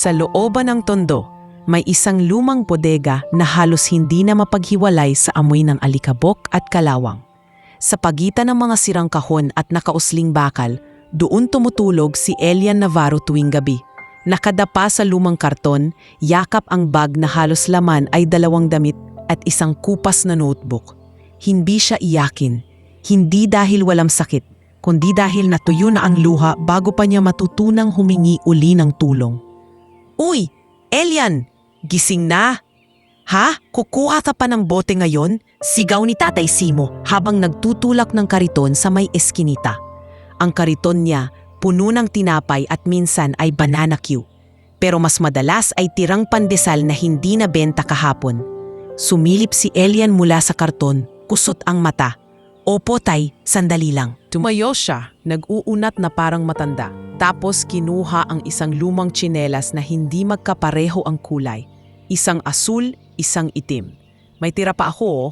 Sa looban ng tondo, may isang lumang bodega na halos hindi na mapaghiwalay sa amoy ng alikabok at kalawang. Sa pagitan ng mga sirang kahon at nakausling bakal, doon tumutulog si Elian Navarro tuwing gabi. Nakadapa sa lumang karton, yakap ang bag na halos laman ay 2 damit at isang kupas na notebook. Hindi siya iyakin, hindi dahil walang sakit, kundi dahil natuyo na ang luha bago pa niya matutunang humingi uli ng tulong. Uy, Elian! Gising na! Ha? Kukuha ka pa ng bote ngayon? Sigaw ni Tatay Simo habang nagtutulak ng kariton sa may eskinita. Ang kariton niya, puno ng tinapay at minsan ay banana Q. Pero mas madalas ay tirang pandesal na hindi nabenta kahapon. Sumilip si Elian mula sa karton, kusot ang mata. Opo tay, sandali lang. Tumayo siya, nag-uunat na parang matanda. Tapos kinuha ang isang lumang tsinelas na hindi magkapareho ang kulay. Isang asul, isang itim. May tira pa ako oh.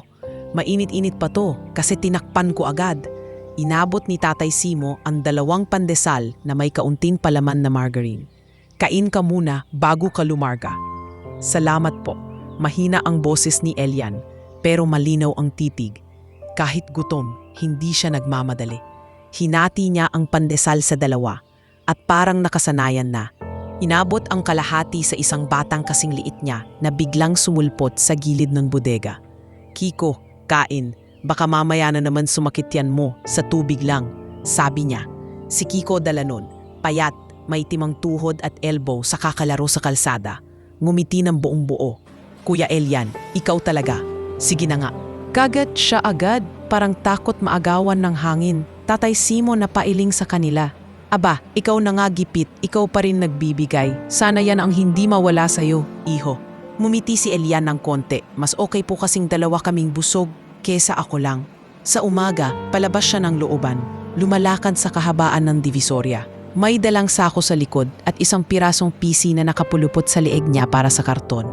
Mainit-init pa to kasi tinakpan ko agad. Inabot ni Tatay Simo ang 2 pandesal na may kaunting palaman na margarine. Kain ka muna bago ka lumarga. Salamat po. Mahina ang boses ni Elian, pero malinaw ang titig. Kahit gutom, hindi siya nagmamadali. Hinati niya ang pandesal sa 2 at parang nakasanayan na. Inabot ang kalahati sa isang batang kasing liit niya na biglang sumulpot sa gilid ng bodega. Kiko, kain. Baka mamaya na naman sumakit yan mo sa tubig lang, sabi niya. Si Kiko dalanon, payat, may timang tuhod at elbow sa kakalaro sa kalsada. Ngumiti ng buong buo. Kuya Elian, ikaw talaga. Sige na nga. Kagat siya agad, parang takot maagawan ng hangin. Tatay Simo na pailing sa kanila. Aba, ikaw na nga gipit, ikaw pa rin nagbibigay. Sana yan ang hindi mawala sa'yo, iho. Mumiti si Elian ng konti. Mas okay po kasing 2 kaming busog kesa ako lang. Sa umaga, palabas siya ng looban. Lumalakad sa kahabaan ng Divisoria. May dalang sako sa likod at isang pirasong PC na nakapulupot sa leeg niya para sa karton.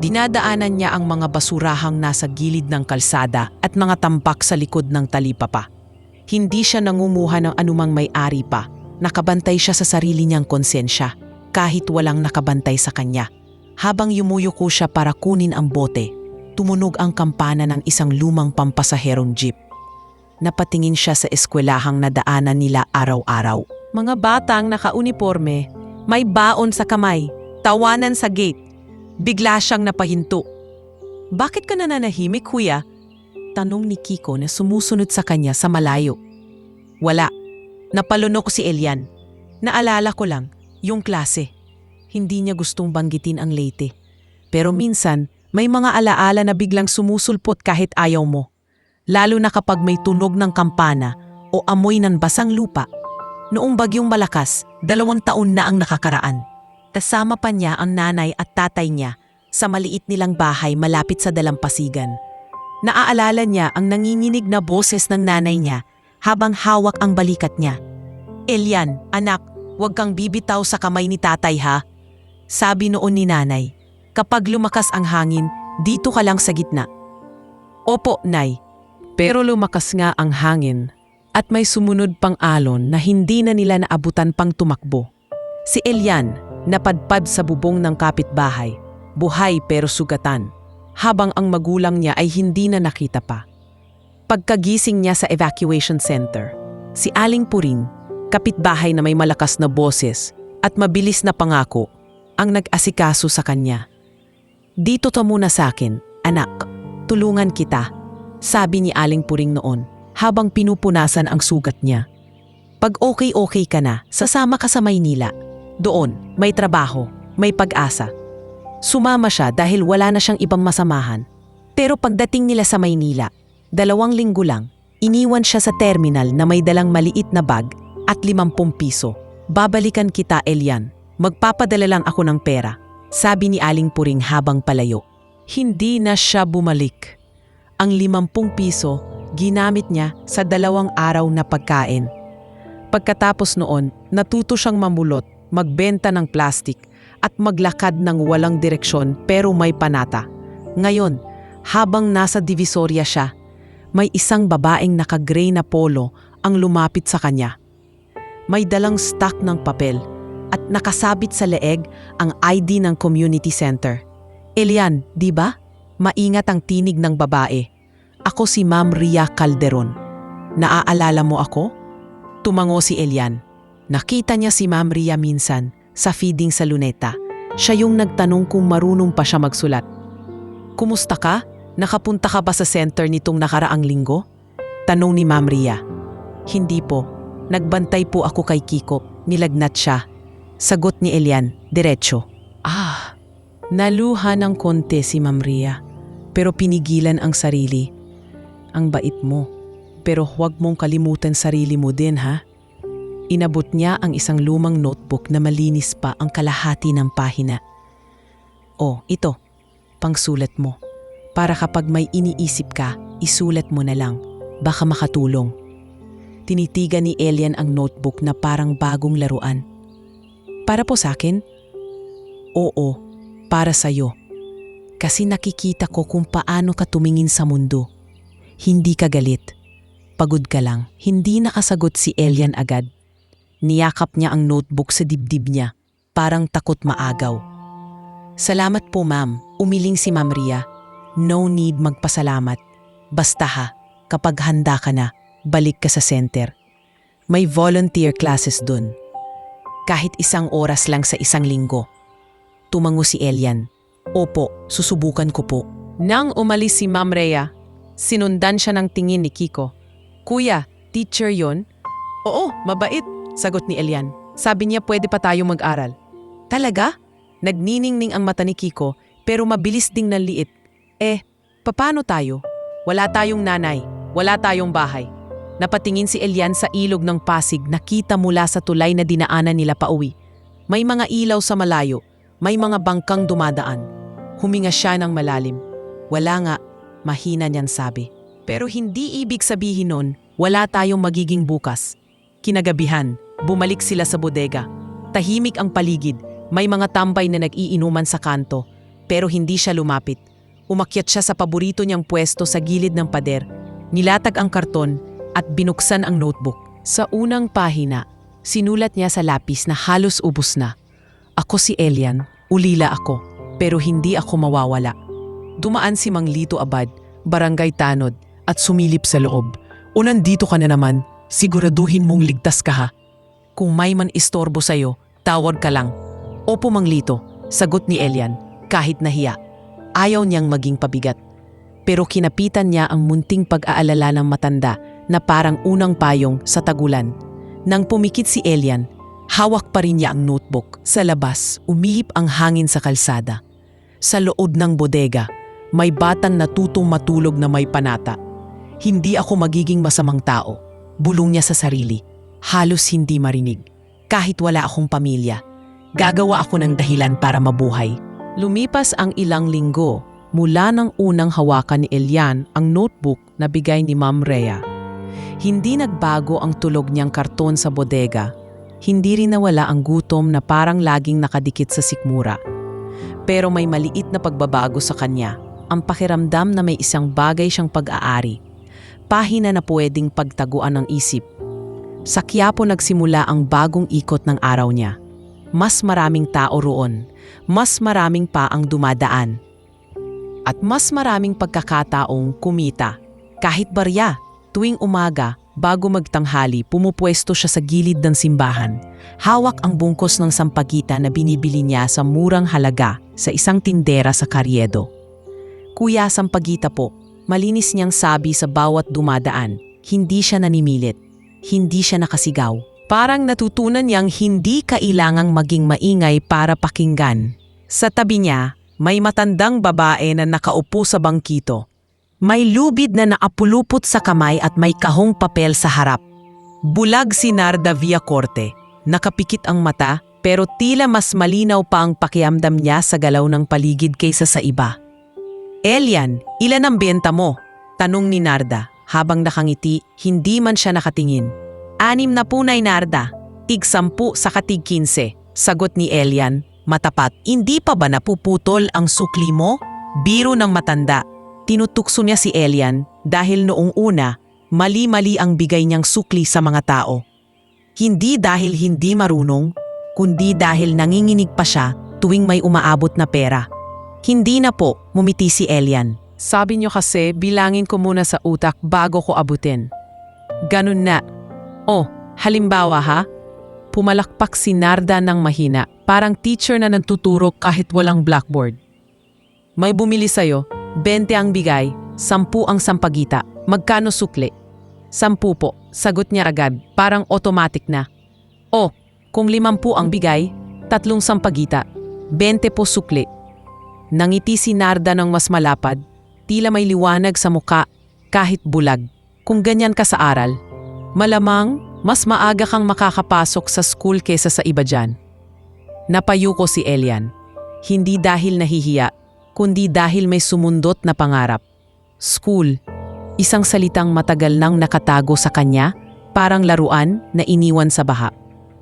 Dinadaanan niya ang mga basurahang nasa gilid ng kalsada at mga tampak sa likod ng talipapa. Hindi siya nangumuha ng anumang may-ari pa. Nakabantay siya sa sarili niyang konsensya, kahit walang nakabantay sa kanya. Habang yumuyuko siya para kunin ang bote, tumunog ang kampana ng isang lumang pampasaherong jeep. Napatingin siya sa eskwelahang nadaanan nila araw-araw. Mga batang naka-uniforme, may baon sa kamay, tawanan sa gate. Bigla siyang napahinto. Bakit ka nananahimik, kuya? Tanong ni Kiko na sumusunod sa kanya sa malayo. Wala. Napalunok ko si Elian. Naalala ko lang, yung klase. Hindi niya gustong banggitin ang Leyte. Pero minsan, may mga alaala na biglang sumusulpot kahit ayaw mo. Lalo na kapag may tunog ng kampana o amoy ng basang lupa. Noong bagyong malakas, 2 taon na ang nakakaraan. Kasama pa niya ang nanay at tatay niya sa maliit nilang bahay malapit sa dalampasigan. Naaalala niya ang nanginginig na boses ng nanay niya habang hawak ang balikat niya. Elian, anak, huwag kang bibitaw sa kamay ni tatay ha. Sabi noon ni nanay, kapag lumakas ang hangin, dito ka lang sa gitna. Opo, nay. Pero lumakas nga ang hangin at may sumunod pang alon na hindi na nila naabutan pang tumakbo. Si Elian, napadpad sa bubong ng kapitbahay, buhay pero sugatan, habang ang magulang niya ay hindi na nakita pa. Pagkagising niya sa evacuation center, si Aling Puring, kapitbahay na may malakas na boses at mabilis na pangako, ang nag-asikaso sa kanya. Dito ka muna sa akin, anak, tulungan kita, sabi ni Aling Puring noon habang pinupunasan ang sugat niya. Pag okay ka na, sasama ka sa Maynila. Doon, may trabaho, may pag-asa. Sumama siya dahil wala na siyang ibang masamahan. Pero pagdating nila sa Maynila, 2 linggo lang, iniwan siya sa terminal na may dalang maliit na bag at 50 piso. Babalikan kita, Elian. Magpapadala lang ako ng pera, sabi ni Aling Puring habang palayo. Hindi na siya bumalik. Ang 50 piso, ginamit niya sa 2 araw na pagkain. Pagkatapos noon, natuto siyang mamulot, magbenta ng plastik at maglakad ng walang direksyon pero may panata. Ngayon, habang nasa Divisoria siya, may isang babaeng naka-gray na polo ang lumapit sa kanya. May dalang stack ng papel, at nakasabit sa leeg ang ID ng community center. Elian, di ba? Maingat ang tinig ng babae. Ako si Ma'am Ria Calderon. Naaalala mo ako? Tumango si Elian. Nakita niya si Ma'am Ria minsan sa feeding sa Luneta. Siya yung nagtanong kung marunong pa siya magsulat. Kumusta ka? Nakapunta ka ba sa center nitong nakaraang linggo? Tanong ni Ma'am Ria. Hindi po. Nagbantay po ako kay Kiko. Nilagnat siya. Sagot ni Elian, diretso. Naluha ng konti si Ma'am Ria. Pero pinigilan ang sarili. Ang bait mo. Pero huwag mong kalimutan sarili mo din, ha? Inabot niya ang isang lumang notebook na malinis pa ang kalahati ng pahina. Oh, ito. Pangsulat mo. Para kapag may iniisip ka, isulat mo na lang. Baka makatulong. Tinitigan ni Elian ang notebook na parang bagong laruan. Para po sa akin? Oo, para sa'yo. Kasi nakikita ko kung paano ka tumingin sa mundo. Hindi ka galit. Pagod ka lang. Hindi nakasagot si Elian agad. Niyakap niya ang notebook sa dibdib niya. Parang takot maagaw. Salamat po, ma'am. Umiling si Ma'am Ria. No need magpasalamat. Basta ha, kapag handa ka na, balik ka sa center. May volunteer classes dun. Kahit 1 oras lang sa 1 linggo. Tumango si Elian. Opo, susubukan ko po. Nang umalis si Ma'am Ria, sinundan siya ng tingin ni Kiko. Kuya, teacher yon? Oo, mabait, sagot ni Elian. Sabi niya pwede pa tayo mag-aral. Talaga? Nagniningning ang mata ni Kiko pero mabilis ding nanliit. Paano tayo? Wala tayong nanay, wala tayong bahay. Napatingin si Elian sa ilog ng Pasig na kita mula sa tulay na dinaanan nila pauwi. May mga ilaw sa malayo, may mga bangkang dumadaan. Huminga siya ng malalim. Wala nga, mahina niyang sabi. Pero hindi ibig sabihin nun, wala tayong magiging bukas. Kinagabihan, bumalik sila sa bodega. Tahimik ang paligid, may mga tambay na nag-iinuman sa kanto. Pero hindi siya lumapit. Umakyat siya sa paborito niyang pwesto sa gilid ng pader. Nilatag ang karton at binuksan ang notebook. Sa unang pahina, sinulat niya sa lapis na halos ubos na. Ako si Elian, ulila ako, pero hindi ako mawawala. Dumaan si Mang Lito Abad, Barangay Tanod, at sumilip sa loob. O nandito ka na naman, siguraduhin mong ligtas ka ha. Kung may man istorbo sa'yo, tawag ka lang. Opo Mang Lito, sagot ni Elian, kahit nahiya. Ayaw niyang maging pabigat. Pero kinapitan niya ang munting pag-aalala ng matanda na parang unang payong sa tagulan. Nang pumikit si Elian, hawak pa rin niya ang notebook. Sa labas, umihip ang hangin sa kalsada. Sa loob ng bodega, may batang natutong matulog na may panata. Hindi ako magiging masamang tao. Bulong niya sa sarili. Halos hindi marinig. Kahit wala akong pamilya. Gagawa ako ng dahilan para mabuhay. Lumipas ang ilang linggo mula nang unang hawakan ni Elian ang notebook na bigay ni Ma'am Ria. Hindi nagbago ang tulog niyang karton sa bodega. Hindi rin nawala ang gutom na parang laging nakadikit sa sikmura. Pero may maliit na pagbabago sa kanya. Ang pakiramdam na may isang bagay siyang pag-aari. Pahina na pwedeng pagtaguan ng isip. Sa Quiapo nagsimula ang bagong ikot ng araw niya. Mas maraming tao roon. Mas maraming pa ang dumadaan. At mas maraming pagkakataong kumita. Kahit barya, tuwing umaga, bago magtanghali, pumupwesto siya sa gilid ng simbahan. Hawak ang bungkos ng sampagita na binibili niya sa murang halaga sa isang tindera sa Carriedo. Kuya, sampagita po. Malinis niyang sabi sa bawat dumadaan. Hindi siya nanimilit. Hindi siya nakasigaw. Parang natutunan niyang hindi kailangang maging maingay para pakinggan. Sa tabi niya, may matandang babae na nakaupo sa bangkito. May lubid na naapulupot sa kamay at may kahong papel sa harap. Bulag si Narda Villacorte. Nakapikit ang mata pero tila mas malinaw pa ang pakiramdam niya sa galaw ng paligid kaysa sa iba. Elian, ilan ang benta mo? Tanong ni Narda habang nakangiti, hindi man siya nakatingin. 6 na punay, Narda. Tig 10 sa katig 15. Sagot ni Elian, matapat. Hindi pa ba napuputol ang sukli mo? Biro ng matanda. Tinutukso niya si Elian dahil noong una, mali-mali ang bigay niyang sukli sa mga tao. Hindi dahil hindi marunong, kundi dahil nanginginig pa siya tuwing may umaabot na pera. Hindi na po, ngumiti si Elian. Sabi niyo kasi bilangin ko muna sa utak bago ko abutin. Ganun na. Oh, halimbawa ha, pumalakpak si Narda ng mahina, parang teacher na nagtuturo kahit walang blackboard. May bumili sa'yo, 20 ang bigay, 10 ang sampagita. Magkano sukli? 10 po, sagot niya agad, parang automatic na. Oh, kung 50 ang bigay, 3 sampagita, 20 po sukli. Nangiti si Narda ng mas malapad, tila may liwanag sa muka kahit bulag. Kung ganyan ka sa aral, malamang mas maaga kang makakapasok sa school kesa sa iba dyan. Napayuko si Elian, hindi dahil nahihiya, kundi dahil may sumundot na pangarap. School, isang salitang matagal nang nakatago sa kanya, parang laruan na iniwan sa baha.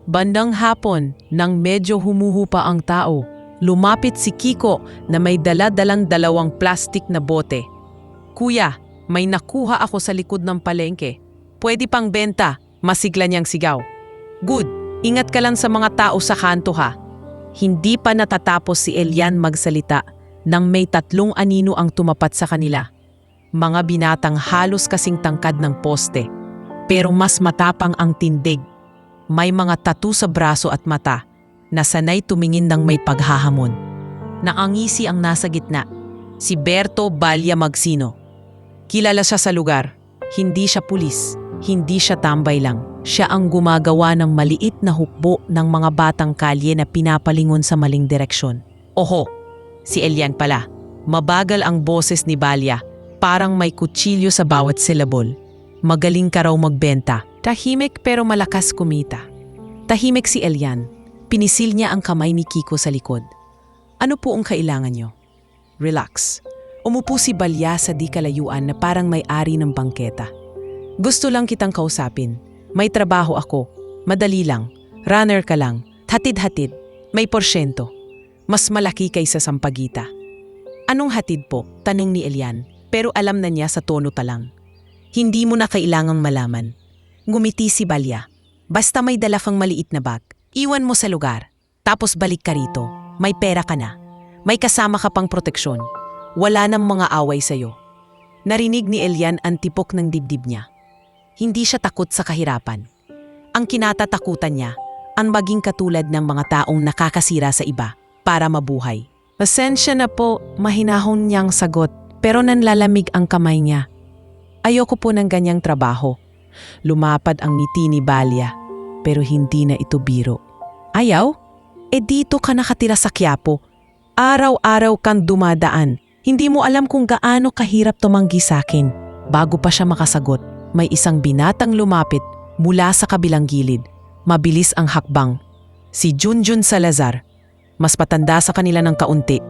Bandang hapon, nang medyo humuhupa ang tao, lumapit si Kiko na may dala-dalang 2 plastik na bote. Kuya, may nakuha ako sa likod ng palengke. Pwede pang benta, masigla niyang sigaw. Good, ingat ka lang sa mga tao sa kanto ha. Hindi pa natatapos si Elian magsalita nang may 3 anino ang tumapat sa kanila. Mga binatang halos kasing tangkad ng poste, pero mas matapang ang tindig. May mga tattoo sa braso at mata, na sanay tumingin ng may paghahamon. Nakangisi ang nasa gitna, si Berto Balya Magsino. Kilala siya sa lugar, hindi siya pulis, hindi siya tambay lang. Siya ang gumagawa ng maliit na hukbo ng mga batang kalye na pinapalingon sa maling direksyon. Oho, si Elian pala. Mabagal ang boses ni Balya, parang may kutsilyo sa bawat syllable. Magaling ka raw magbenta. Tahimik pero malakas kumita. Tahimik si Elian. Pinisil niya ang kamay ni Kiko sa likod. Ano po ang kailangan niyo? Relax. Umupo si Balya sa di kalayuan na parang may-ari ng bangketa. Gusto lang kitang kausapin. May trabaho ako. Madali lang. Runner ka lang. Hatid-hatid. May porsyento. Mas malaki kaysa sampagita. Anong hatid po? Tanong ni Elian. Pero alam na niya sa tono pa lang. Hindi mo na kailangang malaman. Ngumiti si Balya. Basta may dala kang maliit na bag. Iwan mo sa lugar. Tapos balik ka rito. May pera ka na. May kasama ka pang proteksyon. Wala nang mga away sa'yo. Narinig ni Elian ang tipok ng dibdib niya. Hindi siya takot sa kahirapan. Ang kinatatakutan niya, ang maging katulad ng mga taong nakakasira sa iba para mabuhay. Pasensya na po, mahinahon niyang sagot, pero nanlalamig ang kamay niya. Ayoko po ng ganyang trabaho. Lumapad ang ngiti ni Balya, pero hindi na ito biro. Ayaw? Dito ka nakatira sa Quiapo. Araw-araw kang dumadaan. Hindi mo alam kung gaano kahirap tumanggi sa akin. Bago pa siya makasagot, may isang binatang lumapit mula sa kabilang gilid. Mabilis ang hakbang. Si Junjun Salazar. Mas patanda sa kanila ng kaunti.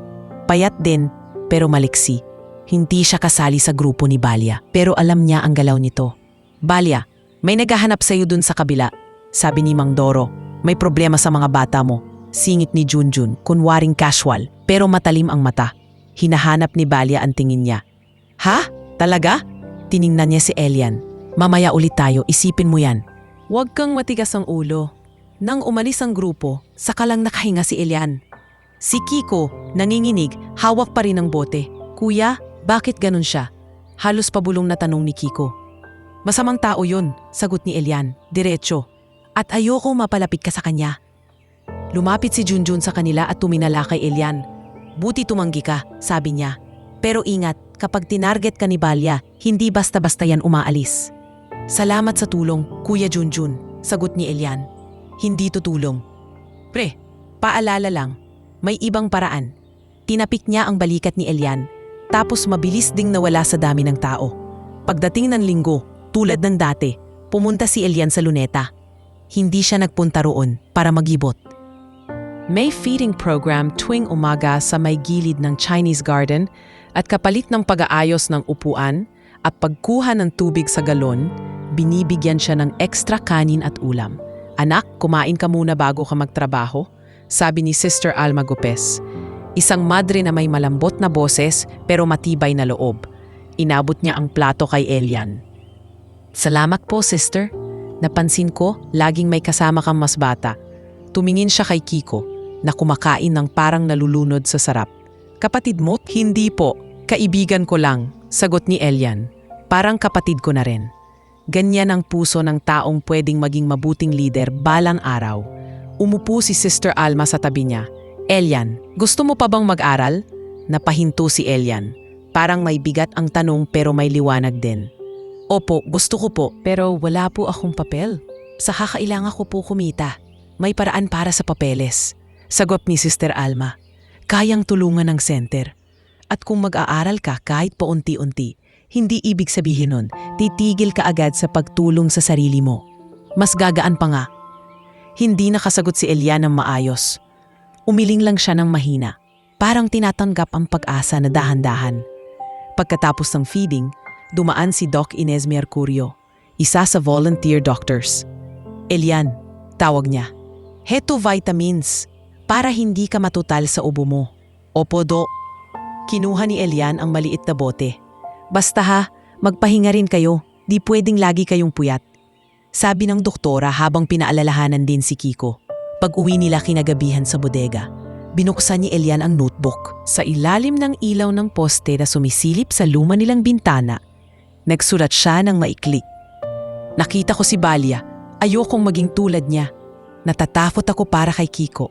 Payat din, pero maliksi. Hindi siya kasali sa grupo ni Balya, pero alam niya ang galaw nito. Balya, may naghahanap sa iyo dun sa kabila. Sabi ni Mang Doro, may problema sa mga bata mo. Singit ni Junjun, kunwaring casual, pero matalim ang mata. Hinahanap ni Balya ang tingin niya. Ha? Talaga? Tiningnan niya si Elian. Mamaya ulit tayo, isipin mo yan. Huwag kang matigas ang ulo. Nang umalis ang grupo, saka lang nakahinga si Elian. Si Kiko, nanginginig, hawak pa rin ang bote. Kuya, bakit ganun siya? Halos pabulong na tanong ni Kiko. Masamang tao yun, sagot ni Elian, diretso. At ayoko mapalapit ka sa kanya. Lumapit si Junjun sa kanila at tuminala kay Elian. Buti tumanggi ka, sabi niya. Pero ingat, kapag tinarget ka ni Balya, hindi basta-basta yan umaalis. Salamat sa tulong, Kuya Junjun, sagot ni Elian. Hindi tutulong. Pre, paalala lang, may ibang paraan. Tinapik niya ang balikat ni Elian, tapos mabilis ding nawala sa dami ng tao. Pagdating ng linggo, tulad ng dati, pumunta si Elian sa luneta. Hindi siya nagpunta roon para magibot. May feeding program tuwing umaga sa may gilid ng Chinese garden at kapalit ng pag-aayos ng upuan at pagkuha ng tubig sa galon, binibigyan siya ng extra kanin at ulam. Anak, kumain ka muna bago ka magtrabaho, sabi ni Sister Alma Gopes. Isang madre na may malambot na boses pero matibay na loob. Inabot niya ang plato kay Elian. Salamat po, sister. Napansin ko, laging may kasama kang mas bata. Tumingin siya kay Kiko na kumakain ng parang nalulunod sa sarap. Kapatid mo? Hindi po. Kaibigan ko lang, sagot ni Elian. Parang kapatid ko na rin. Ganyan ang puso ng taong pwedeng maging mabuting lider balang araw. Umupo si Sister Alma sa tabi niya. Elian, gusto mo pa bang mag-aral? Napahinto si Elian. Parang may bigat ang tanong pero may liwanag din. Opo, gusto ko po, pero wala po akong papel. Sa kakailangan ko po kumita. May paraan para sa papeles. Sagot ni Sister Alma. Kayang tulungan ng center. At kung mag-aaral ka kahit paunti-unti, hindi ibig sabihin nun, titigil ka agad sa pagtulong sa sarili mo. Mas gagaan pa nga. Hindi nakasagot si Elian ng maayos. Umiling lang siya ng mahina. Parang tinatanggap ang pag-asa na dahan-dahan. Pagkatapos ng feeding, dumaan si Doc Inez Mercurio, isa sa volunteer doctors. Elian, tawag niya. Heto vitamins, para hindi ka matutal sa ubo mo. Opo, Doc. Kinuha ni Elian ang maliit na bote. Basta ha, magpahinga rin kayo, di pwedeng lagi kayong puyat. Sabi ng doktora habang pinaalalahanan din si Kiko. Pag-uwi nila kinagabihan sa bodega, binuksan ni Elian ang notebook. Sa ilalim ng ilaw ng poste na sumisilip sa luma nilang bintana, nagsulat siya ng maikli. Nakita ko si Balia, ayokong maging tulad niya. Natatakot ako para kay Kiko.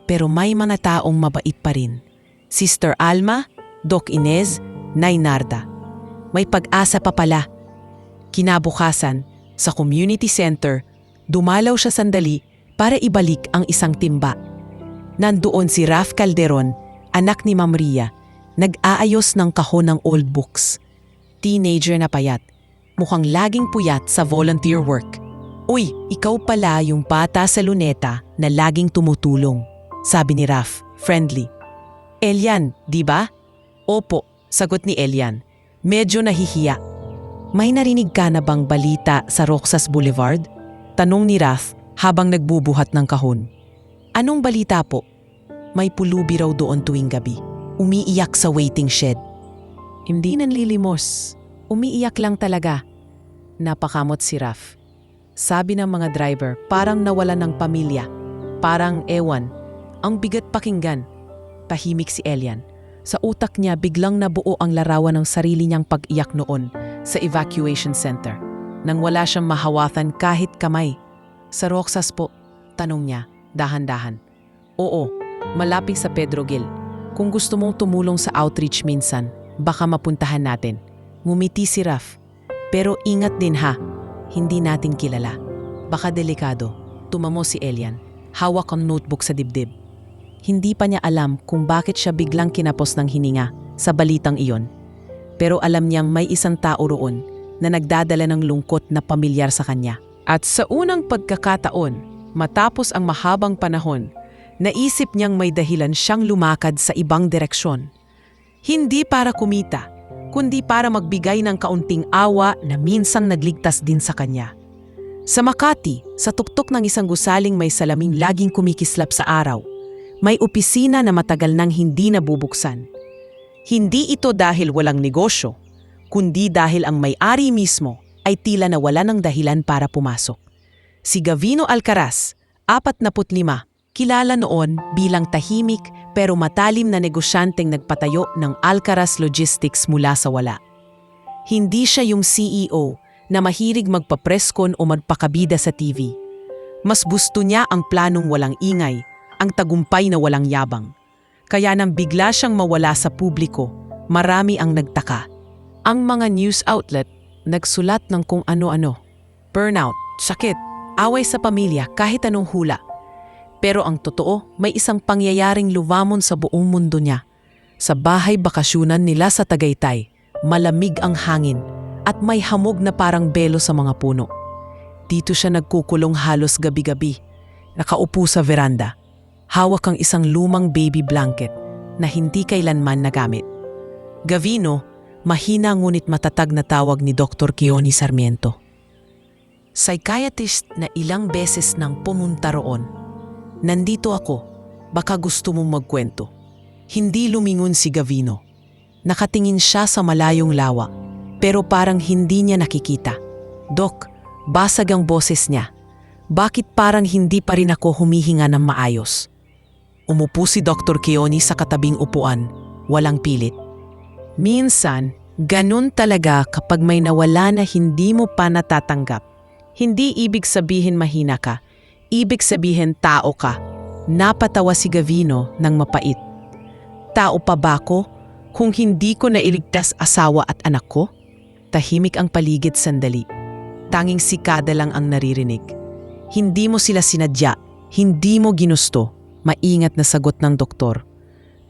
Pero may mga taong mabait pa rin. Sister Alma, Doc Inez, Nay Narda. May pag-asa pa pala. Kinabukasan, sa community center, dumalaw siya sandali para ibalik ang isang timba. Nandoon si Raf Calderon, anak ni Ma'am Ria, nag-aayos ng kahon ng old books. Teenager na payat, mukhang laging puyat sa volunteer work. Uy, ikaw pala yung bata sa luneta na laging tumutulong, sabi ni Raf, friendly. Elian, di ba? Opo, sagot ni Elian. Medyo nahihiya. May narinig ka na bang balita sa Roxas Boulevard? Tanong ni Raf habang nagbubuhat ng kahon. Anong balita po? May pulubi raw doon tuwing gabi. Umiiyak sa waiting shed. Hindi nanlilimos. Umiiyak lang talaga. Napakamot si Raf. Sabi ng mga driver, parang nawalan ng pamilya. Parang ewan. Ang bigat pakinggan. Tahimik si Elian. Sa utak niya biglang nabuo ang larawan ng sarili niyang pag-iyak noon sa evacuation center. Nang wala siyang mahawatan kahit kamay. Sa Roxas po, tanong niya, dahan-dahan. Oo, malapit sa Pedro Gil. Kung gusto mong tumulong sa outreach minsan, baka mapuntahan natin. Ngumiti si Raf. Pero ingat din ha, hindi natin kilala. Baka delikado. Tumamo si Elian. Hawak ang notebook sa dibdib. Hindi pa niya alam kung bakit siya biglang kinapos ng hininga sa balitang iyon. Pero alam niyang may isang tao roon na nagdadala ng lungkot na pamilyar sa kanya. At sa unang pagkakataon, matapos ang mahabang panahon, naisip niyang may dahilan siyang lumakad sa ibang direksyon. Hindi para kumita, kundi para magbigay ng kaunting awa na minsang nagligtas din sa kanya. Sa Makati, sa tuktok ng isang gusaling may salaming laging kumikislap sa araw, may opisina na matagal nang hindi nabubuksan. Hindi ito dahil walang negosyo, kundi dahil ang may-ari mismo ay tila nawala ng dahilan para pumasok. Si Gavino Alcaraz, 45, kilala noon bilang tahimik pero matalim na negosyanteng nagpatayo ng Alcaraz Logistics mula sa wala. Hindi siya yung CEO na mahilig magpapreskon o magpakabida sa TV. Mas gusto niya ang planong walang ingay, ang tagumpay na walang yabang. Kaya nang bigla siyang mawala sa publiko, marami ang nagtaka. Ang mga news outlet nagsulat ng kung ano-ano. Burnout, sakit, away sa pamilya, kahit anong hula. Pero ang totoo, may isang pangyayaring lumamon sa buong mundo niya. Sa bahay bakasyunan nila sa Tagaytay, malamig ang hangin at may hamog na parang belo sa mga puno. Dito siya nagkukulong halos gabi-gabi, nakaupo sa veranda. Hawak ang isang lumang baby blanket na hindi kailanman nagamit. Gavino, mahina ngunit matatag na tawag ni Dr. Keoni Sarmiento. Psychiatrist na ilang beses nang pumunta roon. Nandito ako, baka gusto mong magkwento. Hindi lumingon si Gavino. Nakatingin siya sa malayong lawa, pero parang hindi niya nakikita. Dok, basag ang boses niya. Bakit parang hindi pa rin ako humihinga ng maayos? Umupo si Dr. Keoni sa katabing upuan, walang pilit. Minsan, ganun talaga kapag may nawala na hindi mo pa natatanggap. Hindi ibig sabihin mahina ka, ibig sabihin tao ka. Napatawa si Gavino ng mapait. Tao pa ba ko kung hindi ko nailigtas asawa at anak ko? Tahimik ang paligid sandali. Tanging si Kada lang ang naririnig. Hindi mo sila sinadya, hindi mo ginusto, maingat na sagot ng doktor.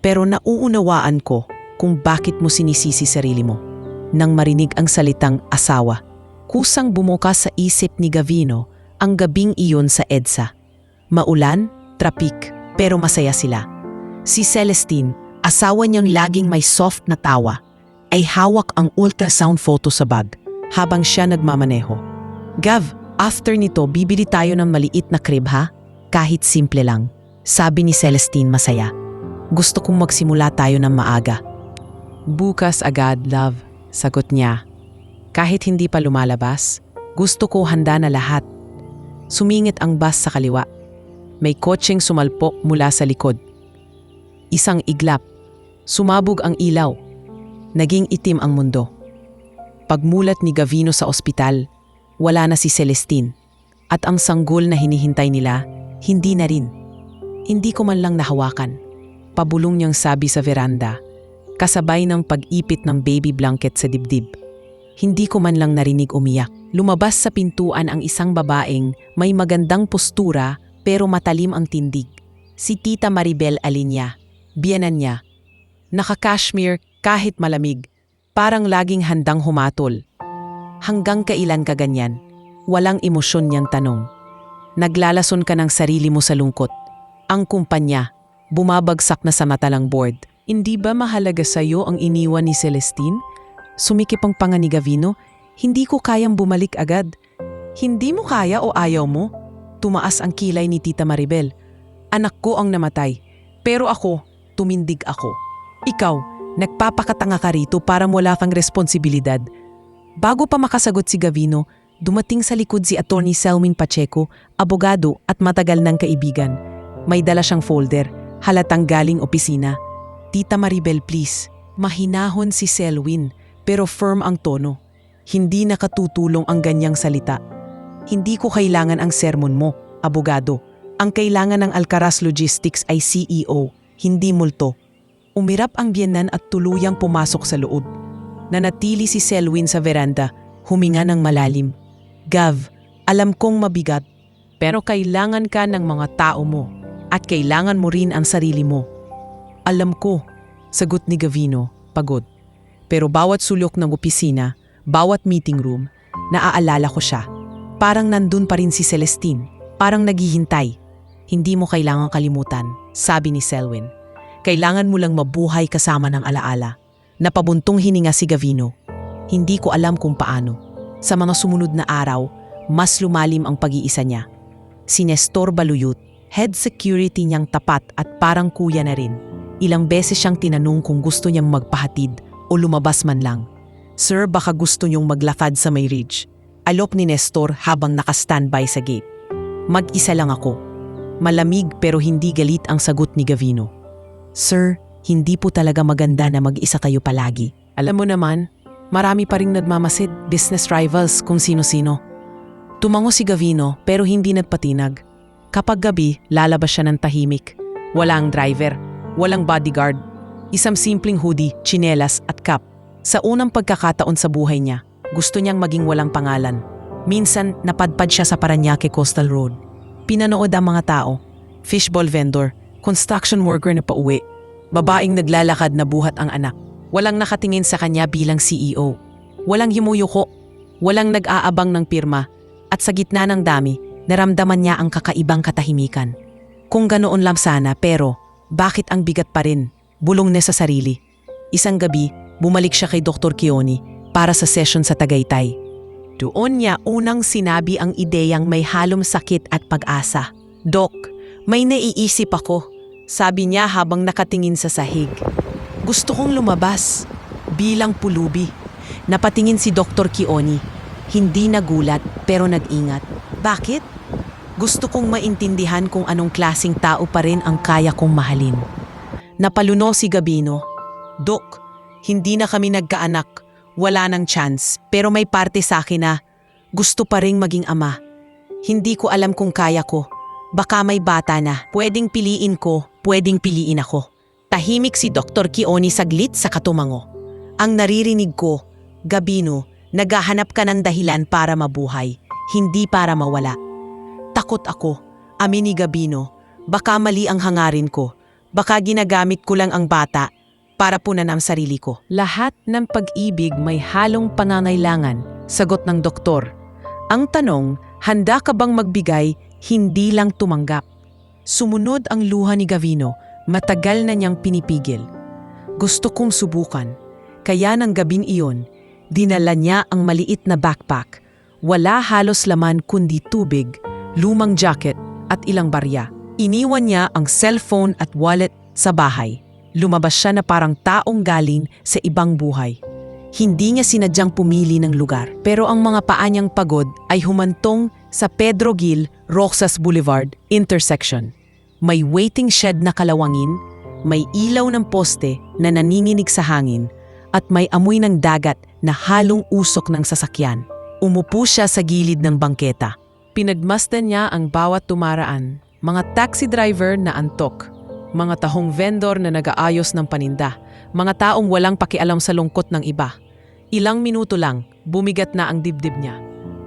Pero nauunawaan ko kung bakit mo sinisisi sarili mo. Nang marinig ang salitang asawa, kusang bumuka sa isip ni Gavino ang gabing iyon sa EDSA. Maulan, trapik, pero masaya sila. Si Celestine, asawa niyang laging may soft na tawa, ay hawak ang ultrasound photo sa bag habang siya nagmamaneho. Gav, after nito bibili tayo ng maliit na crib ha? Kahit simple lang. Sabi ni Celestine masaya. Gusto kong magsimula tayo ng maaga. Bukas agad, love, sagot niya. Kahit hindi pa lumalabas, gusto ko handa na lahat. Sumingit ang bus sa kaliwa. May kotseng sumalpok mula sa likod. Isang iglap. Sumabog ang ilaw. Naging itim ang mundo. Pagmulat ni Gavino sa ospital, wala na si Celestine. At ang sanggol na hinihintay nila, hindi na rin. Hindi ko man lang nahawakan. Pabulong niyang sabi sa veranda, kasabay ng pag-ipit ng baby blanket sa dibdib. Hindi ko man lang narinig umiyak. Lumabas sa pintuan ang isang babaeng may magandang postura pero matalim ang tindig. Si Tita Maribel Alinya, biyenan niya. Naka-cashmere kahit malamig, parang laging handang humatol. Hanggang kailan ka ganyan? Walang emosyon niyang tanong. Naglalason ka ng sarili mo sa lungkot. Ang kumpanya, bumabagsak na sa matalang board. Hindi ba mahalaga sa'yo ang iniwan ni Celestine? Sumikip ang panga ni Gavino. Hindi ko kayang bumalik agad. Hindi mo kaya o ayaw mo? Tumaas ang kilay ni Tita Maribel. Anak ko ang namatay. Pero ako, tumindig ako. Ikaw, nagpapakatanga ka rito para wala kang responsibilidad. Bago pa makasagot si Gavino, dumating sa likod si Attorney Selwyn Pacheco, abogado at matagal ng kaibigan. May dala siyang folder, halatang galing opisina. Tita Maribel, please. Mahinahon si Selwyn, pero firm ang tono. Hindi nakatutulong ang ganyang salita. Hindi ko kailangan ang sermon mo, abogado. Ang kailangan ng Alcaraz Logistics ay CEO, hindi multo. Umirap ang biyenan at tuluyang pumasok sa loob. Nanatili si Selwyn sa veranda, huminga ng malalim. Gav, alam kong mabigat, pero kailangan ka ng mga tao mo at kailangan mo rin ang sarili mo. Alam ko, sagot ni Gavino, pagod. Pero bawat sulok ng opisina, bawat meeting room, naaalala ko siya. Parang nandun pa rin si Celestine, parang naghihintay. Hindi mo kailangang kalimutan, sabi ni Selwyn. Kailangan mo lang mabuhay kasama ng alaala. Napabuntong hininga si Gavino. Hindi ko alam kung paano. Sa mga sumunod na araw, mas lumalim ang pag-iisa niya. Si Nestor Baluyut, head security niyang tapat at parang kuya na rin. Ilang beses siyang tinanong kung gusto niyang magpahatid o lumabas man lang. Sir, baka gusto niyong maglakad sa may ridge. Alok ni Nestor habang naka-standby sa gate. Mag-isa lang ako. Malamig pero hindi galit ang sagot ni Gavino. Sir, hindi po talaga maganda na mag-isa kayo palagi. Alam mo naman, marami pa ring nagmamasid, business rivals kung sino-sino. Tumango si Gavino pero hindi nagpatinag. Kapag gabi, lalabas siya ng tahimik. Walang driver, walang bodyguard. Isang simpleng hoodie, tsinelas at cap. Sa unang pagkakataon sa buhay niya, gusto niyang maging walang pangalan. Minsan, napadpad siya sa Parañaque Coastal Road. Pinanood ang mga tao, fishball vendor, construction worker na pauwi, babaeng naglalakad na buhat ang anak. Walang nakatingin sa kanya bilang CEO. Walang himuyuko, walang nag-aabang ng pirma. At sa gitna ng dami, naramdaman niya ang kakaibang katahimikan. Kung ganoon lang sana pero, bakit ang bigat pa rin? Bulong niya sa sarili. Isang gabi, bumalik siya kay Dr. Keoni para sa session sa Tagaytay. Doon niya unang sinabi ang ideyang may halong sakit at pag-asa. Dok, may naiisip ako, sabi niya habang nakatingin sa sahig. Gusto kong lumabas, bilang pulubi. Napatingin si Dr. Keoni. Hindi nagulat pero nag-ingat. Bakit? Gusto kong maintindihan kung anong klaseng tao pa rin ang kaya kong mahalin. Napaluno si Gabino. Dok, hindi na kami nagkaanak. Wala nang chance, pero may parte sa akin na gusto pa ring maging ama. Hindi ko alam kung kaya ko. Baka may bata na. Pwedeng piliin ko, pwedeng piliin ako. Tahimik si Dr. Kioni saglit sa katumango. Ang naririnig ko, Gabino, naghahanap ka ng dahilan para mabuhay, hindi para mawala. Takot ako, amin ni Gabino. Baka mali ang hangarin ko. Baka ginagamit ko lang ang bata para punan ang sarili ko. Lahat ng pag-ibig may halong pangangailangan, sagot ng doktor. Ang tanong, handa ka bang magbigay, hindi lang tumanggap? Sumunod ang luha ni Gavino, matagal na niyang pinipigil. Gusto kong subukan. Kaya ng gabing iyon, dinala niya ang maliit na backpack. Wala halos laman kundi tubig, lumang jacket at ilang barya. Iniwan niya ang cellphone at wallet sa bahay. Lumabas siya na parang taong galing sa ibang buhay. Hindi niya sinadyang pumili ng lugar, pero ang mga paa niyang pagod ay humantong sa Pedro Gil, Roxas Boulevard intersection. May waiting shed na kalawangin, may ilaw ng poste na naninginig sa hangin, at may amoy ng dagat na halong usok ng sasakyan. Umupo siya sa gilid ng bangketa. Pinagmasdan niya ang bawat tumaraan, mga taxi driver na antok, mga tahong vendor na nag-aayos ng paninda, mga taong walang pakialam sa lungkot ng iba. Ilang minuto lang, bumigat na ang dibdib niya.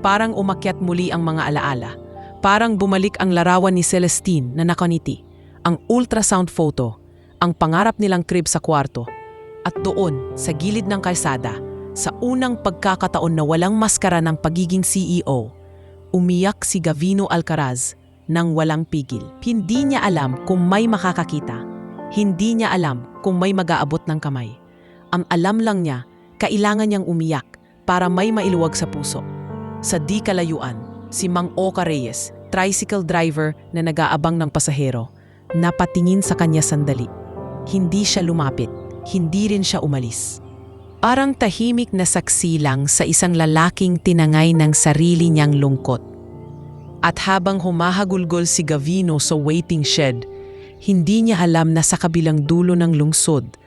Parang umakyat muli ang mga alaala. Parang bumalik ang larawan ni Celestine na nakaniti, ang ultrasound photo, ang pangarap nilang crib sa kwarto. At doon, sa gilid ng kalsada, sa unang pagkakataon na walang maskara ng pagiging CEO, umiyak si Gavino Alcaraz nang walang pigil. Hindi niya alam kung may makakakita. Hindi niya alam kung may mag-aabot ng kamay. Ang alam lang niya, kailangan niyang umiyak para may mailuwag sa puso. Sa di kalayuan, si Mang Oka Reyes, tricycle driver na nag-aabang ng pasahero, napatingin sa kanya sandali. Hindi siya lumapit, hindi rin siya umalis. Parang tahimik na saksi lang sa isang lalaking tinangay ng sarili niyang lungkot. At habang humahagulgol si Gavino sa waiting shed, hindi niya alam na sa kabilang dulo ng lungsod,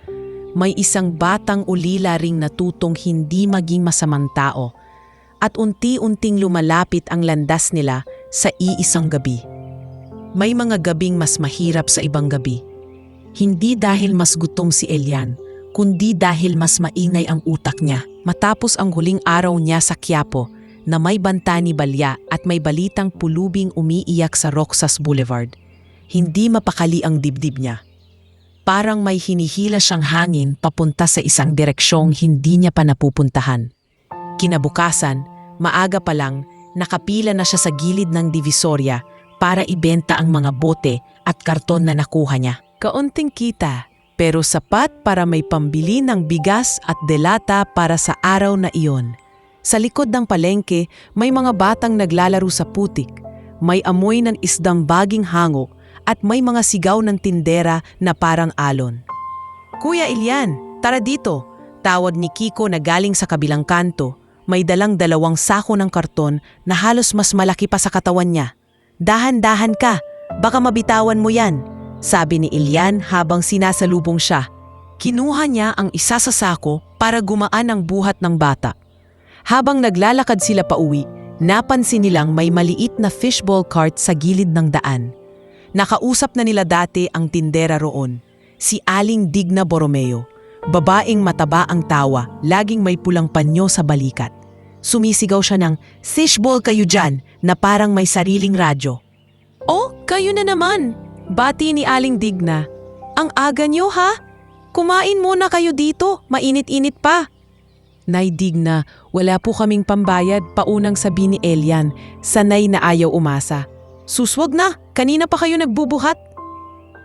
may isang batang ulila ring natutong hindi maging masamang tao at unti-unting lumalapit ang landas nila sa iisang gabi. May mga gabing mas mahirap sa ibang gabi. Hindi dahil mas gutom si Elian, kundi dahil mas maingay ang utak niya. Matapos ang huling araw niya sa Quiapo, na may banta ni Balya at may balitang pulubing umiiyak sa Roxas Boulevard, hindi mapakali ang dibdib niya. Parang may hinihila siyang hangin papunta sa isang direksyong hindi niya pa napupuntahan. Kinabukasan, maaga pa lang, nakapila na siya sa gilid ng divisorya para ibenta ang mga bote at karton na nakuha niya. Kaunting kita, pero sapat para may pambili ng bigas at delata para sa araw na iyon. Sa likod ng palengke, may mga batang naglalaro sa putik, may amoy ng isdang baging hangok at may mga sigaw ng tindera na parang alon. "Kuya Elian, tara dito," tawag ni Kiko na galing sa kabilang kanto. May dalang 2 sako ng karton na halos mas malaki pa sa katawan niya. "Dahan-dahan ka, baka mabitawan mo yan," sabi ni Elian habang sinasalubong siya. Kinuha niya ang isa sa sako para gumaan ang buhat ng bata. Habang naglalakad sila pauwi, napansin nilang may maliit na fishball cart sa gilid ng daan. Nakausap na nila dati ang tindera roon, si Aling Digna Borromeo. Babaeng mataba ang tawa, laging may pulang panyo sa balikat. Sumisigaw siya ng, "Fishball kayo dyan," na parang may sariling radyo. "Oh, kayo na naman!" bati ni Aling Digna. "Ang aga niyo ha? Kumain muna kayo dito, mainit-init pa." "Nay Digna, wala po kaming pambayad," paunang sabi ni Elian, sanay na ayaw umasa. "Suswag na, kanina pa kayo nagbubuhat."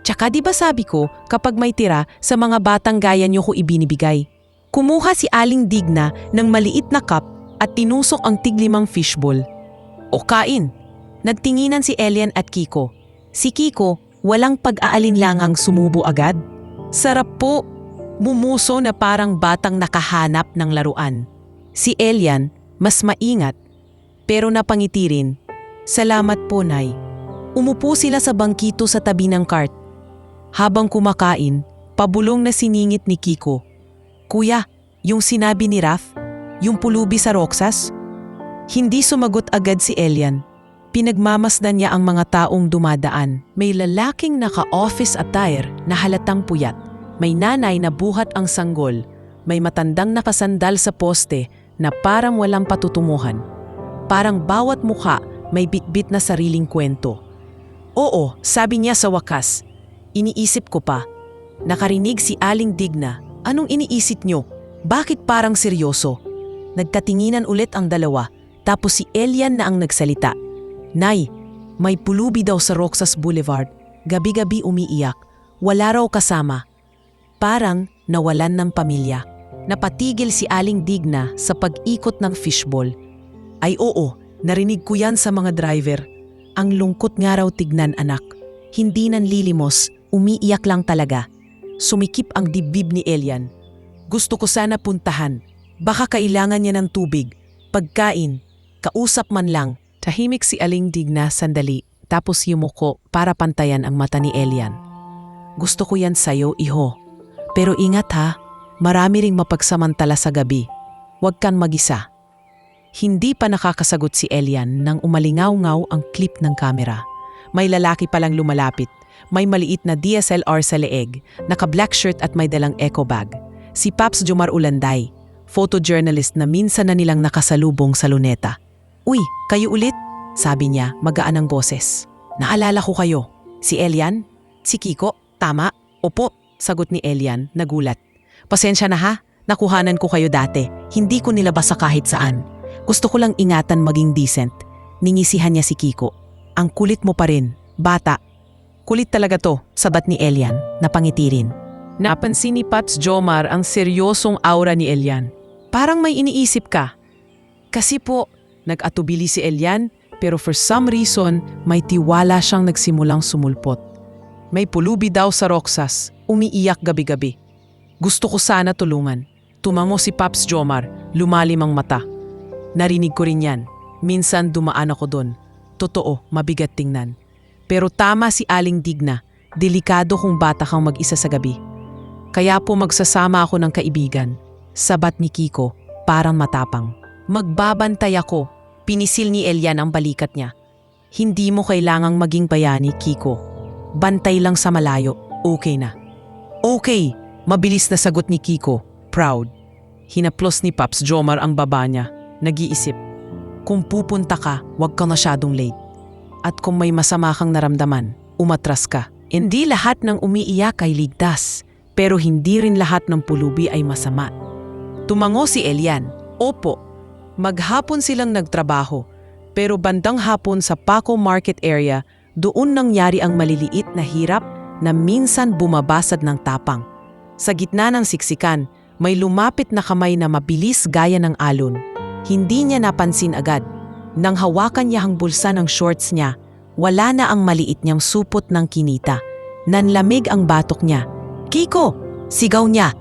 "Tsaka di ba sabi ko, kapag may tira, sa mga batang gaya niyo ko ibinibigay." Kumuha si Aling Digna ng maliit na cup at tinusok ang tig-5 fishball. "O kain." Nagtinginan si Elian at Kiko. Si Kiko, walang pag-aalinlangang sumubo agad. "Sarap po," bumuso na parang batang nakahanap ng laruan. Si Elian, mas maingat, pero napangiti rin. "Salamat po, Nay." Umupo sila sa bangkito sa tabi ng cart. Habang kumakain, pabulong na siningit ni Kiko. Kuya, yung sinabi ni Raph, yung pulubi sa Roxas? Hindi sumagot agad si Elian. Pinagmamasdan niya ang mga taong dumadaan. May lalaking naka-office attire na halatang puyat. May nanay na buhat ang sanggol. May matandang nakasandal sa poste na parang walang patutunguhan. Parang bawat mukha may bitbit na sariling kwento. Oo, sabi niya sa wakas. Iniisip ko pa. Nakarinig si Aling Digna. Anong iniisip niyo? Bakit parang seryoso? Nagkatinginan ulit ang dalawa, tapos si Elian na ang nagsalita. Nay, may pulubi daw sa Roxas Boulevard. Gabi-gabi umiiyak. Wala raw kasama. Parang nawalan ng pamilya. Napatigil si Aling Digna sa pag-ikot ng fishball. Ay oo, narinig ko yan sa mga driver. Ang lungkot nga raw tignan, anak. Hindi nanlilimos, umiiyak lang talaga. Sumikip ang dibdib ni Elian. Gusto ko sana puntahan. Baka kailangan niya ng tubig, pagkain, kausap man lang. Tahimik si Aling Digna sandali, tapos yumuko para pantayan ang mata ni Elian. Gusto ko yan sa'yo, iho. Pero ingat ha, marami ring mapagsamantala sa gabi. Huwag kang mag-isa. Hindi pa nakakasagot si Elian nang umalingaw-ngaw ang clip ng kamera. May lalaki palang lumalapit. May maliit na DSLR sa leeg, naka-black shirt at may dalang eco bag. Si Paps Jomar Ulanday, photojournalist na minsan na nilang nakasalubong sa luneta. Uy, kayo ulit? Sabi niya, magaan ang boses. Naalala ko kayo. Si Elian? Si Kiko? Tama? Opo, sagot ni Elian, nagulat. Pasensya na ha, nakuhanan ko kayo dati. Hindi ko nilabas sa kahit saan. Gusto ko lang ingatan maging decent. Ningisihan niya si Kiko. Ang kulit mo pa rin, bata. Kulit talaga to, sabat ni Elian, napangiti rin. Napansin ni Paps Jomar ang seryosong aura ni Elian. Parang may iniisip ka. Kasi po, nag-atubili si Elian, pero for some reason, may tiwala siyang nagsimulang sumulpot. May pulubi daw sa Roxas, umiiyak gabi-gabi. Gusto ko sana tulungan. Tumango si Paps Jomar, lumalim ang mata. Narinig ko rin yan. Minsan dumaan ako doon. Totoo, mabigat tingnan. Pero tama si Aling Digna, delikado kung bata kang mag-isa sa gabi. Kaya po magsasama ako ng kaibigan. Sabat ni Kiko, parang matapang. Magbabantay ako. Pinisil ni Elian ang balikat niya. Hindi mo kailangang maging bayani, Kiko. Bantay lang sa malayo, okay na. Okay, mabilis na sagot ni Kiko, proud. Hinaplos ni Paps Jomar ang baba niya, nag-iisip. Kung pupunta ka, huwag ka masyadong late. At kung may masama kang naramdaman, umatras ka. Hindi lahat ng umiiyak ay ligtas, pero hindi rin lahat ng pulubi ay masama. Tumango si Elian, opo. Maghapon silang nagtrabaho, pero bandang hapon sa Paco Market area, doon nangyari ang maliliit na hirap na minsan bumabasad ng tapang. Sa gitna ng siksikan, may lumapit na kamay na mabilis gaya ng alon. Hindi niya napansin agad. Nang hawakan niya ang bulsa ng shorts niya, wala na ang maliit niyang supot ng kinita. Nanlamig ang batok niya. Kiko! Sigaw niya.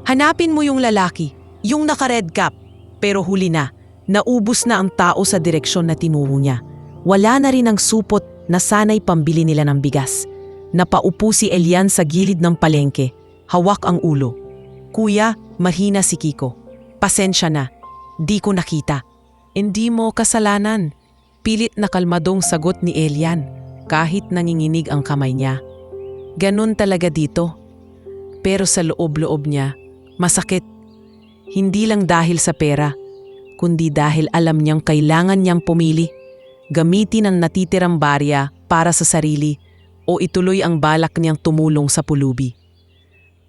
Hanapin mo yung lalaki, yung naka-red cap. Pero huli na. Naubos na ang tao sa direksyon na tinuro niya. Wala na rin ang supot na sana'y pambili nila ng bigas. Napaupo si Elian sa gilid ng palengke. Hawak ang ulo. Kuya, mahina si Kiko. Pasensya na. Di ko nakita. Hindi mo kasalanan. Pilit na kalmadong sagot ni Elian kahit nanginginig ang kamay niya. Ganun talaga dito. Pero sa loob-loob niya, masakit. Hindi lang dahil sa pera, kundi dahil alam niyang kailangan niyang pumili. Gamitin ang natitirang barya para sa sarili o ituloy ang balak niyang tumulong sa pulubi.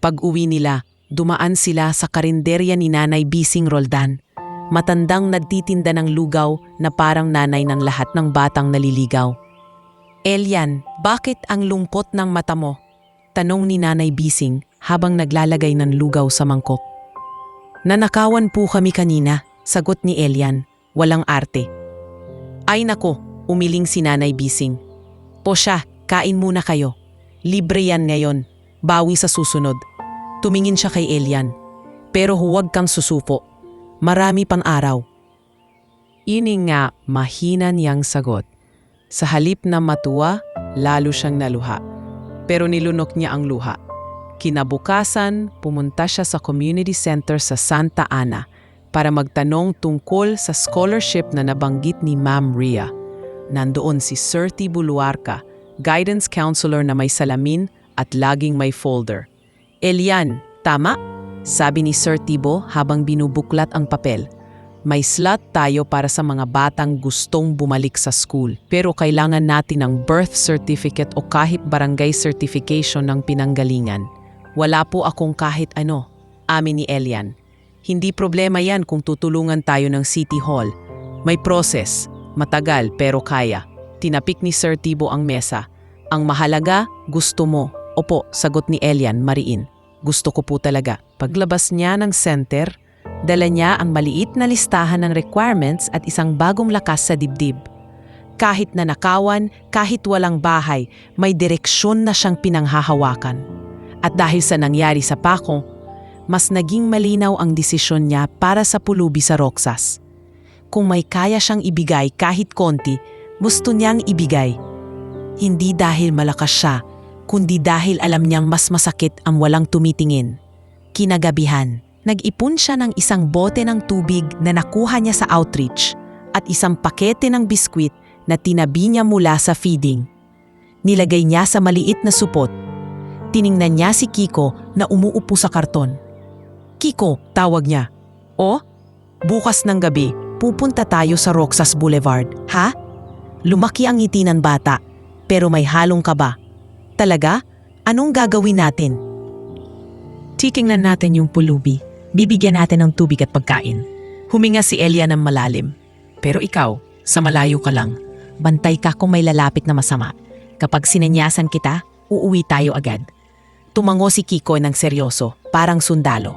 Pag-uwi nila, dumaan sila sa karinderya ni Nanay Bising Roldan. Matandang nagtitinda ng lugaw na parang nanay ng lahat ng batang naliligaw. Elian, bakit ang lungkot ng mata mo? Tanong ni Nanay Bising habang naglalagay ng lugaw sa mangkok. Nanakawan po kami kanina, sagot ni Elian, walang arte. Ay nako, umiling si Nanay Bising. Po siya, kain muna kayo. Libre yan ngayon, bawi sa susunod. Tumingin siya kay Elian. Pero huwag kang susupo. Marami pang araw. Ini nga mahina niyang sagot. Sa halip na matuwa, lalo siyang naluha. Pero nilunok niya ang luha. Kinabukasan, pumunta siya sa community center sa Santa Ana para magtanong tungkol sa scholarship na nabanggit ni Ma'am Rhea. Nandoon si Sir T. Buluarca, guidance counselor na may salamin at laging may folder. "Elian, tama?" sabi ni Sir Tibo habang binubuklat ang papel. "May slot tayo para sa mga batang gustong bumalik sa school. Pero kailangan natin ng birth certificate o kahit barangay certification ng pinanggalingan." "Wala po akong kahit ano," amin ni Elian. "Hindi problema yan kung tutulungan tayo ng City Hall. May process, matagal pero kaya." Tinapik ni Sir Tibo ang mesa. "Ang mahalaga, gusto mo." "Opo," sagot ni Elian mariin. "Gusto ko po talaga." Paglabas niya ng center, dala niya ang maliit na listahan ng requirements at isang bagong lakas sa dibdib. Kahit nanakawan, kahit walang bahay, may direksyon na siyang pinanghahawakan. At dahil sa nangyari sa Paco, mas naging malinaw ang desisyon niya para sa pulubi sa Roxas. Kung may kaya siyang ibigay kahit konti, gusto niyang ibigay. Hindi dahil malakas siya, kundi dahil alam niyang mas masakit ang walang tumitingin. Kinagabihan, nag-ipon siya ng isang bote ng tubig na nakuha niya sa outreach at isang pakete ng biskwit na tinabi niya mula sa feeding. Nilagay niya sa maliit na supot. Tiningnan niya si Kiko na umuupo sa karton. "Kiko," tawag niya. "O, bukas ng gabi, pupunta tayo sa Roxas Boulevard, ha?" Lumaki ang ngiti ng bata, pero may halong kaba. "Talaga? Anong gagawin natin?" "Titingnan natin yung pulubi. Bibigyan natin ng tubig at pagkain." Huminga si Elia ng malalim. "Pero ikaw, sa malayo ka lang. Bantay ka kung may lalapit na masama. Kapag sinenyasan kita, uuwi tayo agad." Tumango si Kiko ng seryoso, parang sundalo.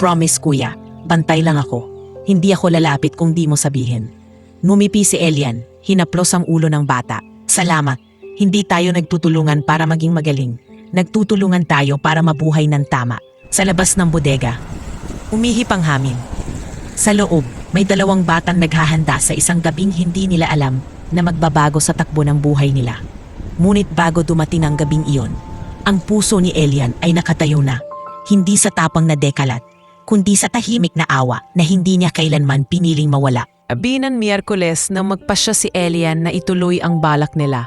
"Promise kuya, bantay lang ako. Hindi ako lalapit kung di mo sabihin." Numipi si Elian, hinaplos ang ulo ng bata. "Salamat. Hindi tayo nagtutulungan para maging magaling. Nagtutulungan tayo para mabuhay ng tama." Sa labas ng bodega, umihip ang hangin. Sa loob, may dalawang batang naghahanda sa isang gabing hindi nila alam na magbabago sa takbo ng buhay nila. Ngunit bago dumating ang gabing iyon, ang puso ni Elian ay nakatayo na, hindi sa tapang na dekalat, kundi sa tahimik na awa na hindi niya kailanman piniling mawala. Abinan Miyerkules nang magpasya si Elian na ituloy ang balak nila.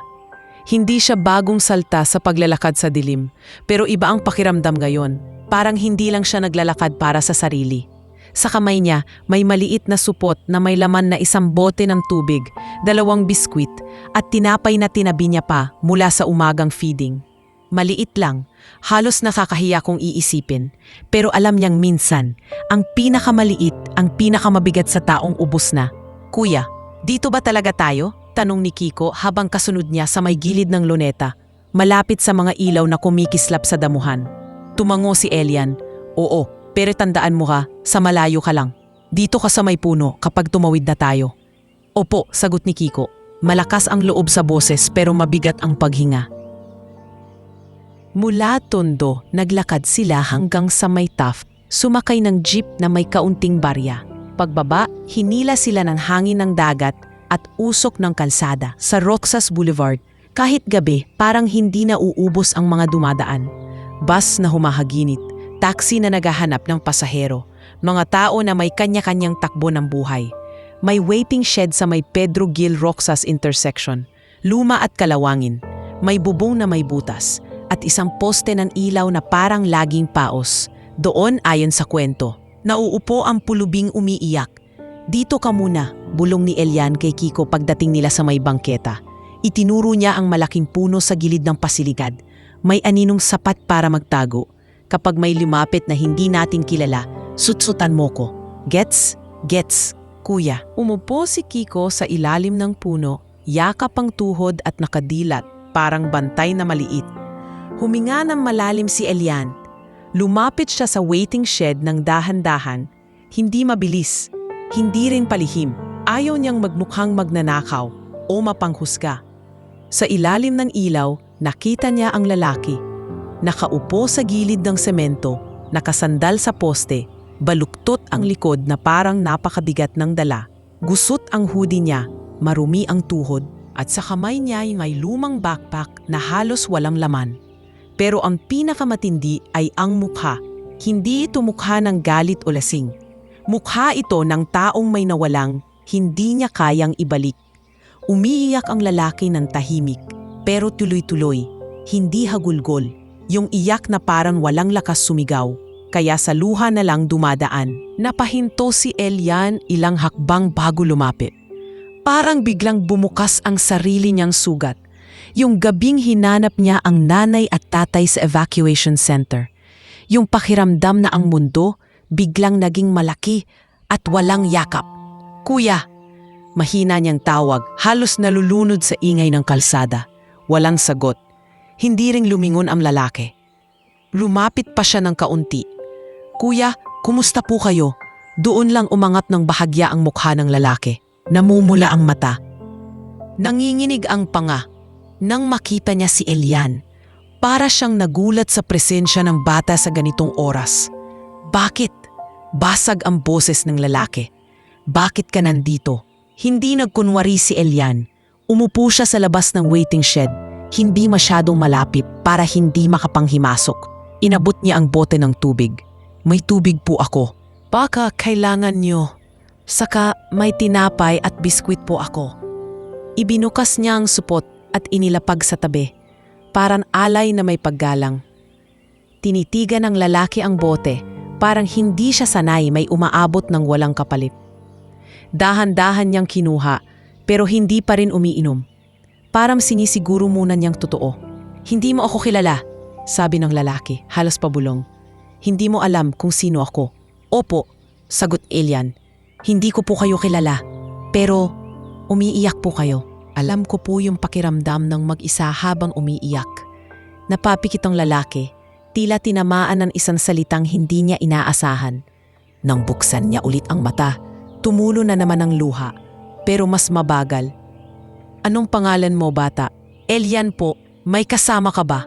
Hindi siya bagong salta sa paglalakad sa dilim, pero iba ang pakiramdam ngayon. Parang hindi lang siya naglalakad para sa sarili. Sa kamay niya, may maliit na supot na may laman na isang bote ng tubig, 2 biskwit, at tinapay na tinabi niya pa mula sa umagang feeding. Maliit lang, halos nakakahiya kung iisipin. Pero alam niyang minsan, ang pinakamaliit, ang pinakamabigat sa taong ubos na. "Kuya, dito ba talaga tayo?" tanong ni Kiko habang kasunod niya sa may gilid ng luneta, malapit sa mga ilaw na kumikislap sa damuhan. Tumango si Elian. "Oo, pero tandaan mo ha, sa malayo ka lang. Dito ka sa may puno kapag tumawid na tayo." "Opo," sagot ni Kiko. Malakas ang loob sa boses pero mabigat ang paghinga. Mula Tondo, naglakad sila hanggang sa may Taft. Sumakay ng jeep na may kaunting barya. Pagbaba, hinila sila ng hangin ng dagat at usok ng kalsada sa Roxas Boulevard. Kahit gabi, parang hindi na uubos ang mga dumadaan. Bus na humahaginit, taxi na naghahanap ng pasahero, mga tao na may kanya-kanyang takbo ng buhay. May waiting shed sa may Pedro Gil Roxas intersection, luma at kalawangin. May bubong na may butas, at isang poste ng ilaw na parang laging paos. Doon, ayon sa kwento, nauupo ang pulubing umiiyak. "Dito ka muna," bulong ni Elian kay Kiko pagdating nila sa may bangketa. Itinuro niya ang malaking puno sa gilid ng pasiligad. May aninong sapat para magtago. Kapag may lumapit na hindi natin kilala, sutsutan mo ko. "Gets? Gets, kuya." Umupo si Kiko sa ilalim ng puno, yakap ang tuhod at nakadilat, parang bantay na maliit. Huminga ng malalim si Elian. Lumapit siya sa waiting shed ng dahan-dahan, hindi mabilis, hindi rin palihim. Ayaw niyang magmukhang magnanakaw o mapanghusga. Sa ilalim ng ilaw, nakita niya ang lalaki. Nakaupo sa gilid ng semento, nakasandal sa poste, baluktot ang likod na parang napakabigat ng dala. Gusot ang hoodie niya, marumi ang tuhod, At sa kamay niya ay may lumang backpack na halos walang laman. Pero ang pinakamatindi ay ang mukha. Hindi ito mukha ng galit o lasing. Mukha ito ng taong may nawalang, hindi niya kayang ibalik. Umiiyak ang lalaki ng tahimik, pero tuloy-tuloy, hindi hagulgol. Yung iyak na parang walang lakas sumigaw, kaya sa luha na lang dumadaan. Napahinto si Elian ilang hakbang bago lumapit. Parang biglang bumukas ang sarili niyang sugat. Yung gabing hinanap niya ang nanay at tatay sa evacuation center. Yung pakiramdam na ang mundo biglang naging malaki at walang yakap. "Kuya!" Mahina niyang tawag, halos nalulunod sa ingay ng kalsada. Walang sagot. Hindi ring lumingon ang lalaki. Lumapit pa siya ng kaunti. "Kuya, kumusta po kayo?" Doon lang umangat ng bahagya ang mukha ng lalaki. Namumula ang mata. Nanginginig ang panga. Nang makita niya si Elian, para siyang nagulat sa presensya ng bata sa ganitong oras. "Bakit?" Basag ang boses ng lalaki. "Bakit ka nandito?" Hindi nagkunwari si Elian. Umupo siya sa labas ng waiting shed, hindi masyadong malapit para hindi makapanghimasok. Inabot niya ang bote ng tubig. "May tubig po ako." "Baka kailangan niyo. Saka may tinapay at biskwit po ako." Ibinukas niya ang supot at inilapag sa tabi, parang alay na may paggalang. Tinitigan ng lalaki ang bote, parang hindi siya sanay may umaabot ng walang kapalit. Dahan-dahan niyang kinuha, pero hindi pa rin umiinom. Parang sinisiguro muna niyang totoo. "Hindi mo ako kilala," sabi ng lalaki, halos pabulong. "Hindi mo alam kung sino ako." "Opo," sagot Elian. "Hindi ko po kayo kilala, pero umiiyak po kayo." Alam ko po yung pakiramdam ng mag-isa habang umiiyak. Napapikit ang lalaki, tila tinamaan ng isang salitang hindi niya inaasahan. Nang buksan niya ulit ang mata, tumulo na naman ang luha, pero mas mabagal. "Anong pangalan mo, bata?" "Elian po, may kasama ka ba?"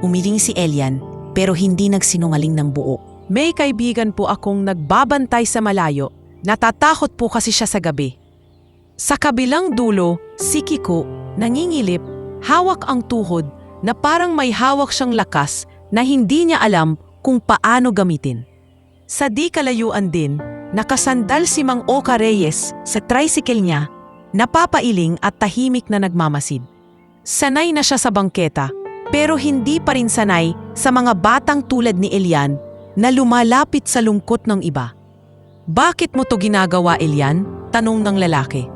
Umiling si Elian, pero hindi nagsinungaling ng buo. "May kaibigan po akong nagbabantay sa malayo. Natatakot po kasi siya sa gabi." Sa kabilang dulo, si Kiko, nangingilip, hawak ang tuhod na parang may hawak siyang lakas na hindi niya alam kung paano gamitin. Sa di kalayuan din, nakasandal si Mang Oka Reyes sa tricycle niya, napapailing at tahimik na nagmamasid. Sanay na siya sa bangketa, pero hindi pa rin sanay sa mga batang tulad ni Elian na lumalapit sa lungkot ng iba. "Bakit mo to ginagawa, Elian?" tanong ng lalaki.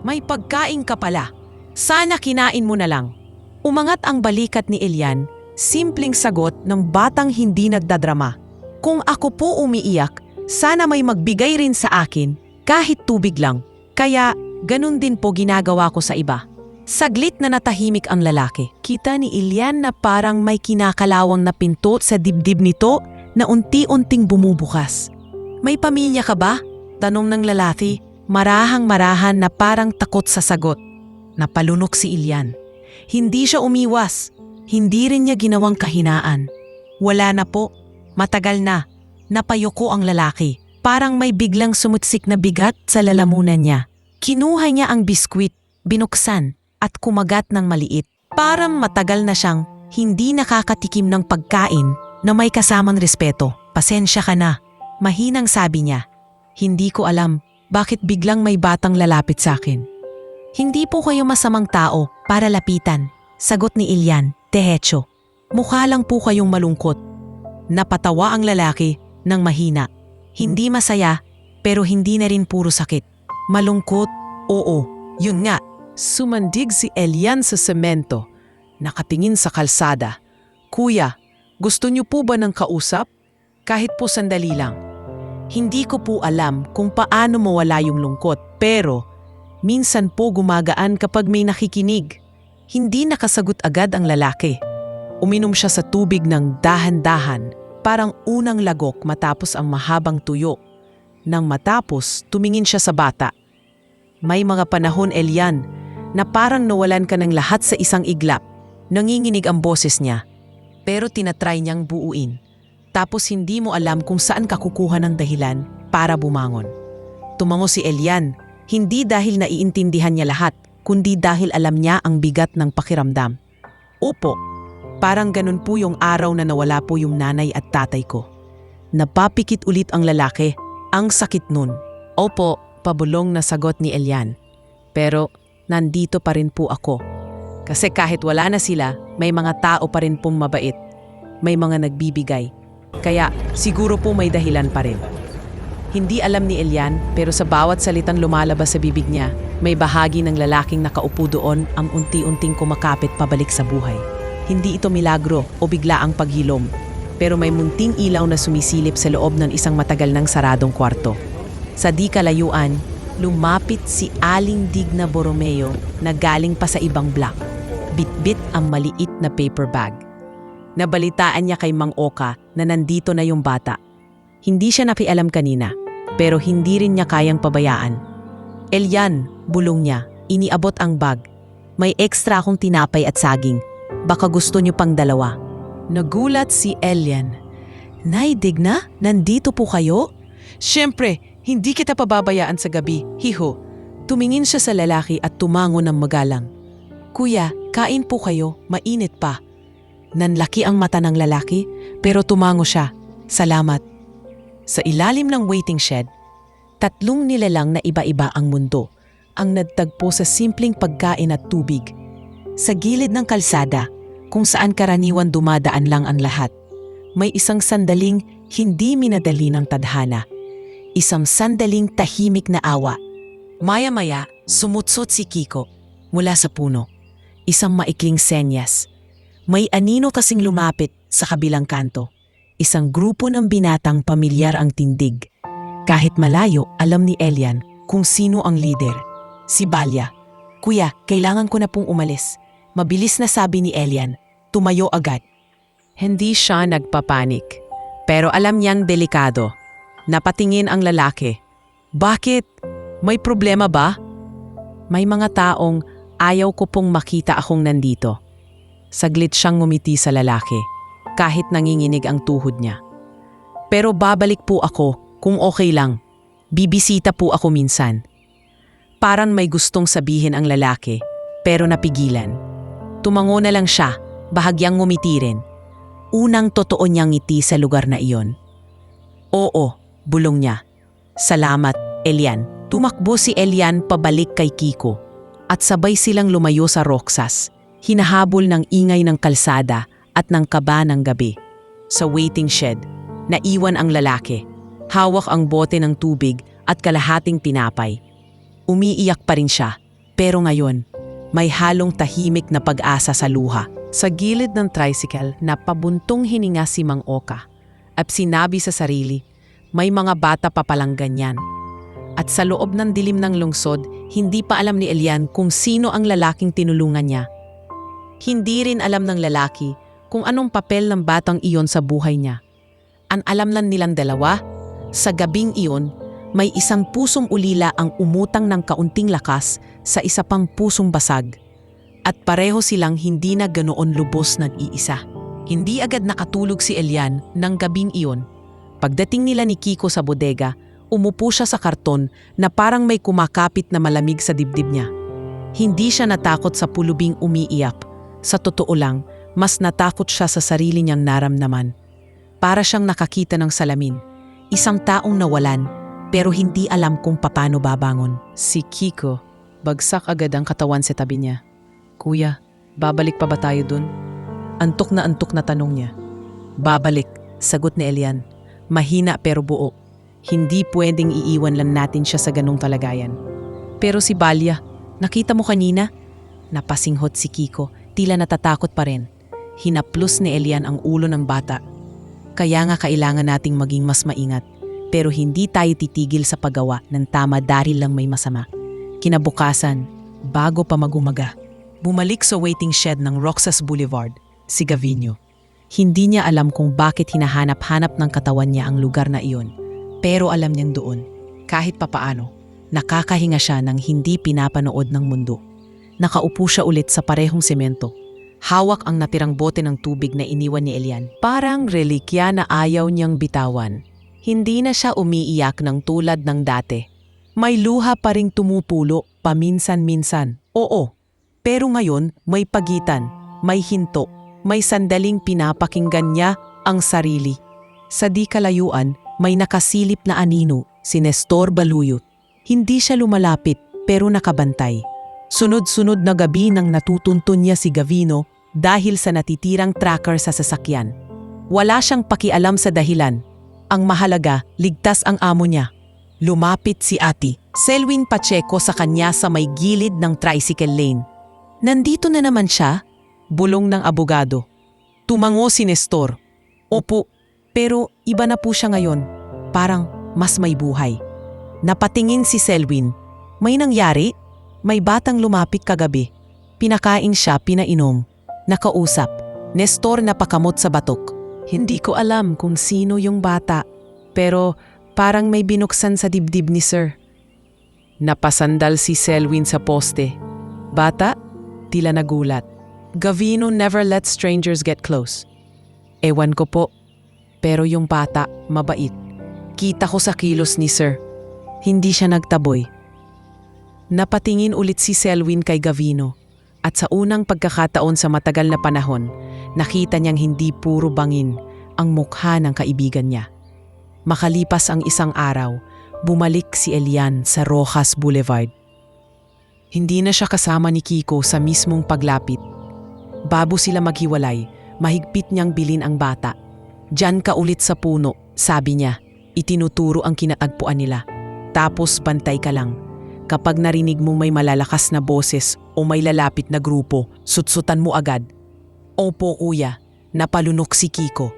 "May pagkain ka pala. Sana kinain mo na lang." Umangat ang balikat ni Elian, simpleng sagot ng batang hindi nagdadrama. "Kung ako po umiiyak, sana may magbigay rin sa akin, kahit tubig lang. Kaya ganun din po ginagawa ko sa iba." Saglit na natahimik ang lalaki. Kita ni Elian na parang may kinakalawang na pinto sa dibdib nito na unti-unting bumubukas. "May pamilya ka ba?" tanong ng lalaki. Marahang-marahan na parang takot sa sagot. Napalunok si Elian. Hindi siya umiwas. Hindi rin niya ginawang kahinaan. "Wala na po. Matagal na." Napayuko ang lalaki. Parang may biglang sumutsik na bigat sa lalamunan niya. Kinuha niya ang biskwit, binuksan, at kumagat ng maliit. Parang matagal na siyang hindi nakakatikim ng pagkain na may kasamang respeto. "Pasensya ka na," mahinang sabi niya. "Hindi ko alam bakit biglang may batang lalapit sa akin." "Hindi po kayo masamang tao para lapitan," sagot ni Elian, tehecho. "Mukha lang po kayong malungkot." Napatawa ang lalaki ng mahina. Hindi masaya, pero hindi na rin puro sakit. Malungkot, oo, yun nga. Sumandig si Elian sa semento, nakatingin sa kalsada. "Kuya, gusto niyo po ba ng kausap? Kahit po sandali lang." Hindi ko po alam kung paano mawala yung lungkot, pero minsan po gumagaan kapag may nakikinig. Hindi nakasagot agad ang lalaki. Uminom siya sa tubig ng dahan-dahan, parang unang lagok matapos ang mahabang tuyo. Nang matapos, tumingin siya sa bata. "May mga panahon, Elian, na parang nawalan ka ng lahat sa isang iglap." Nanginginig ang boses niya, pero tinatry niyang buuin. Tapos hindi mo alam kung saan ka kukuha ng dahilan para bumangon. Tumango si Elian, hindi dahil naiintindihan niya lahat, kundi dahil alam niya ang bigat ng pakiramdam. Opo, parang ganun po yung araw na nawala po yung nanay at tatay ko. Napapikit ulit ang lalaki, ang sakit nun. Opo, pabulong na sagot ni Elian. Pero nandito pa rin po ako. Kasi kahit wala na sila, may mga tao pa rin pong mabait. May mga nagbibigay. Kaya siguro po may dahilan pa rin. Hindi alam ni Elian, pero sa bawat salitang lumalabas sa bibig niya, may bahagi ng lalaking nakaupo doon ang unti-unting kumakapit pabalik sa buhay. Hindi ito milagro o biglaang paghilom, pero may munting ilaw na sumisilip sa loob ng isang matagal ng saradong kwarto. Sa di kalayuan, lumapit si Aling Digna Borromeo na galing pa sa ibang block. Bit-bit ang maliit na paper bag. Nabalitaan niya kay Mang Oka na nandito na yung bata. Hindi siya nakialam kanina, pero hindi rin niya kayang pabayaan. Elian, bulong niya, iniabot ang bag. May extra akong tinapay at saging. Baka gusto niyo pang dalawa. Nagulat si Elian. Nay Digna, nandito po kayo? Siyempre, hindi kita pababayaan sa gabi, hiho. Tumingin siya sa lalaki at tumango ng magalang. Kuya, kain po kayo, mainit pa. Nanlaki ang mata ng lalaki, pero tumango siya. Salamat. Sa ilalim ng waiting shed, tatlong nilalang na iba-iba ang mundo, ang nagtagpo sa simpleng pagkain at tubig. Sa gilid ng kalsada, kung saan karaniwan dumadaan lang ang lahat, may isang sandaling hindi minadali ng tadhana. Isang sandaling tahimik na awa. Maya-maya, sumutsot si Kiko mula sa puno. Isang maikling senyas. May anino kasing lumapit sa kabilang kanto. Isang grupo ng binatang pamilyar ang tindig. Kahit malayo, alam ni Elian kung sino ang leader. Si Balya. Kuya, kailangan ko na pong umalis. Mabilis na sabi ni Elian. Tumayo agad. Hindi siya nagpapanik. Pero alam niyang delikado. Napatingin ang lalaki. Bakit? May problema ba? May mga taong ayaw ko pong makita akong nandito. Saglit siyang ngumiti sa lalaki, kahit nanginginig ang tuhod niya. Pero babalik po ako kung okay lang. Bibisita po ako minsan. Parang may gustong sabihin ang lalaki, pero napigilan. Tumango na lang siya, bahagyang ngumiti rin. Unang totoo niyang ngiti sa lugar na iyon. Oo, bulong niya. Salamat, Elian. Tumakbo si Elian pabalik kay Kiko at sabay silang lumayo sa Roxas. Hinahabol ng ingay ng kalsada at ng kaba ng gabi. Sa waiting shed, naiwan ang lalaki. Hawak ang bote ng tubig at kalahating tinapay. Umiiyak pa rin siya, pero ngayon, may halong tahimik na pag-asa sa luha. Sa gilid ng tricycle na pabuntong hininga si Mang Oka at sinabi sa sarili, may mga bata pa palang ganyan. At sa loob ng dilim ng lungsod, hindi pa alam ni Elian kung sino ang lalaking tinulungan niya. Hindi rin alam ng lalaki kung anong papel ng batang iyon sa buhay niya. Ang alam lang nilang dalawa, sa gabing iyon, may isang pusong ulila ang umutang ng kaunting lakas sa isa pang pusong basag. At pareho silang hindi na ganoon lubos nag-iisa. Hindi agad nakatulog si Elian ng gabing iyon. Pagdating nila ni Kiko sa bodega, umupo siya sa karton na parang may kumakapit na malamig sa dibdib niya. Hindi siya natakot sa pulubing umiiyak. Sa totoo lang, mas natakot siya sa sarili niyang naramdaman. Para siyang nakakita ng salamin. Isang taong nawalan, pero hindi alam kung paano babangon. Si Kiko, bagsak agad ang katawan sa tabi niya. Kuya, babalik pa ba tayo dun? Antok na tanong niya. Babalik, sagot ni Elian. Mahina pero buo. Hindi pwedeng iiwan lang natin siya sa ganung kalagayan. Pero si Balya, nakita mo kanina? Napasinghot si Kiko, tila natatakot pa rin. Hinaplos ni Elian ang ulo ng bata. Kaya nga kailangan nating maging mas maingat. Pero hindi tayo titigil sa paggawa ng tama dahil lang may masama. Kinabukasan, bago pa magumaga, bumalik sa waiting shed ng Roxas Boulevard, si Gavino. Hindi niya alam kung bakit hinahanap-hanap ng katawan niya ang lugar na iyon. Pero alam niyang doon, kahit papaano, nakakahinga siya ng hindi pinapanood ng mundo. Nakaupo siya ulit sa parehong semento. Hawak ang natirang bote ng tubig na iniwan ni Elian. Parang relikya na ayaw niyang bitawan. Hindi na siya umiiyak ng tulad ng dati. May luha pa ring tumutulo paminsan-minsan. Oo, pero ngayon may pagitan, may hinto, may sandaling pinapakinggan niya ang sarili. Sa di kalayuan, may nakasilip na anino, si Nestor Baluyot. Hindi siya lumalapit pero nakabantay. Sunod-sunod na gabi nang natutuntun niya si Gavino dahil sa natitirang tracker sa sasakyan. Wala siyang pakialam sa dahilan. Ang mahalaga, ligtas ang amo niya. Lumapit si Ate Selwyn Pacheco sa kanya sa may gilid ng tricycle lane. Nandito na naman siya? Bulong ng abogado. Tumango si Nestor. Opo, pero iba na po siya ngayon. Parang mas may buhay. Napatingin si Selwyn. May nangyari? May batang lumapit kagabi. Pinakain siya, pinainom. Nakausap. Nestor napakamot sa batok. Hindi ko alam kung sino yung bata. Pero parang may binuksan sa dibdib ni Sir. Napasandal si Selwyn sa poste. Bata? Tila nagulat. Gavino never let strangers get close. Ewan ko po. Pero yung bata, mabait. Kita ko sa kilos ni Sir. Hindi siya nagtaboy. Napatingin ulit si Selwyn kay Gavino. At sa unang pagkakataon sa matagal na panahon, nakita niyang hindi puro bangin ang mukha ng kaibigan niya. Makalipas ang isang araw, bumalik si Elian sa Rojas Boulevard. Hindi na siya kasama ni Kiko sa mismong paglapit. Bago sila maghiwalay, mahigpit niyang bilin ang bata. Diyan ka ulit sa puno, sabi niya. Itinuturo ang kinatagpuan nila. Tapos bantay ka lang. Kapag narinig mong may malalakas na boses o may lalapit na grupo, sutsutan mo agad. Opo kuya, napalunok si Kiko.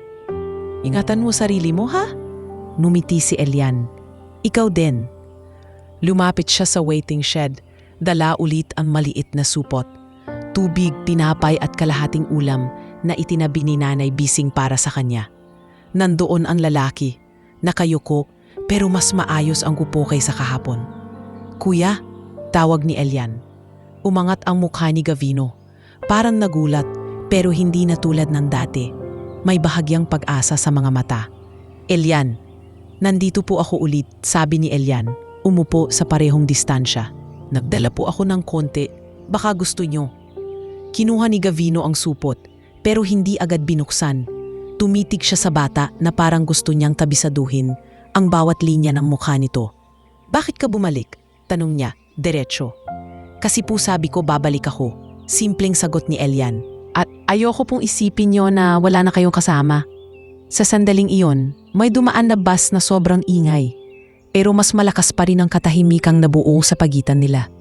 Ingatan mo sarili mo ha? Numiti si Elian. Ikaw din. Lumapit siya sa waiting shed. Dala ulit ang maliit na supot. Tubig, tinapay at kalahating ulam na itinabi ni Nanay Bising para sa kanya. Nandoon ang lalaki. Nakayuko pero mas maayos ang upo kaysa kahapon. Kuya, tawag ni Elian. Umangat ang mukha ni Gavino. Parang nagulat pero hindi na tulad ng dati. May bahagyang pag-asa sa mga mata. Elian, nandito po ako ulit, sabi ni Elian. Umupo sa parehong distansya. Nagdala po ako ng konti, baka gusto nyo. Kinuha ni Gavino ang supot pero hindi agad binuksan. Tumitig siya sa bata na parang gusto niyang tabisaduhin ang bawat linya ng mukha nito. Bakit ka bumalik? Tanong niya, diretso. Kasi po sabi ko babalik ako. Simpleng sagot ni Elian. At ayoko pong isipin niyo na wala na kayong kasama. Sa sandaling iyon, may dumaan na bus na sobrang ingay. Pero mas malakas pa rin ang katahimikang nabuo sa pagitan nila.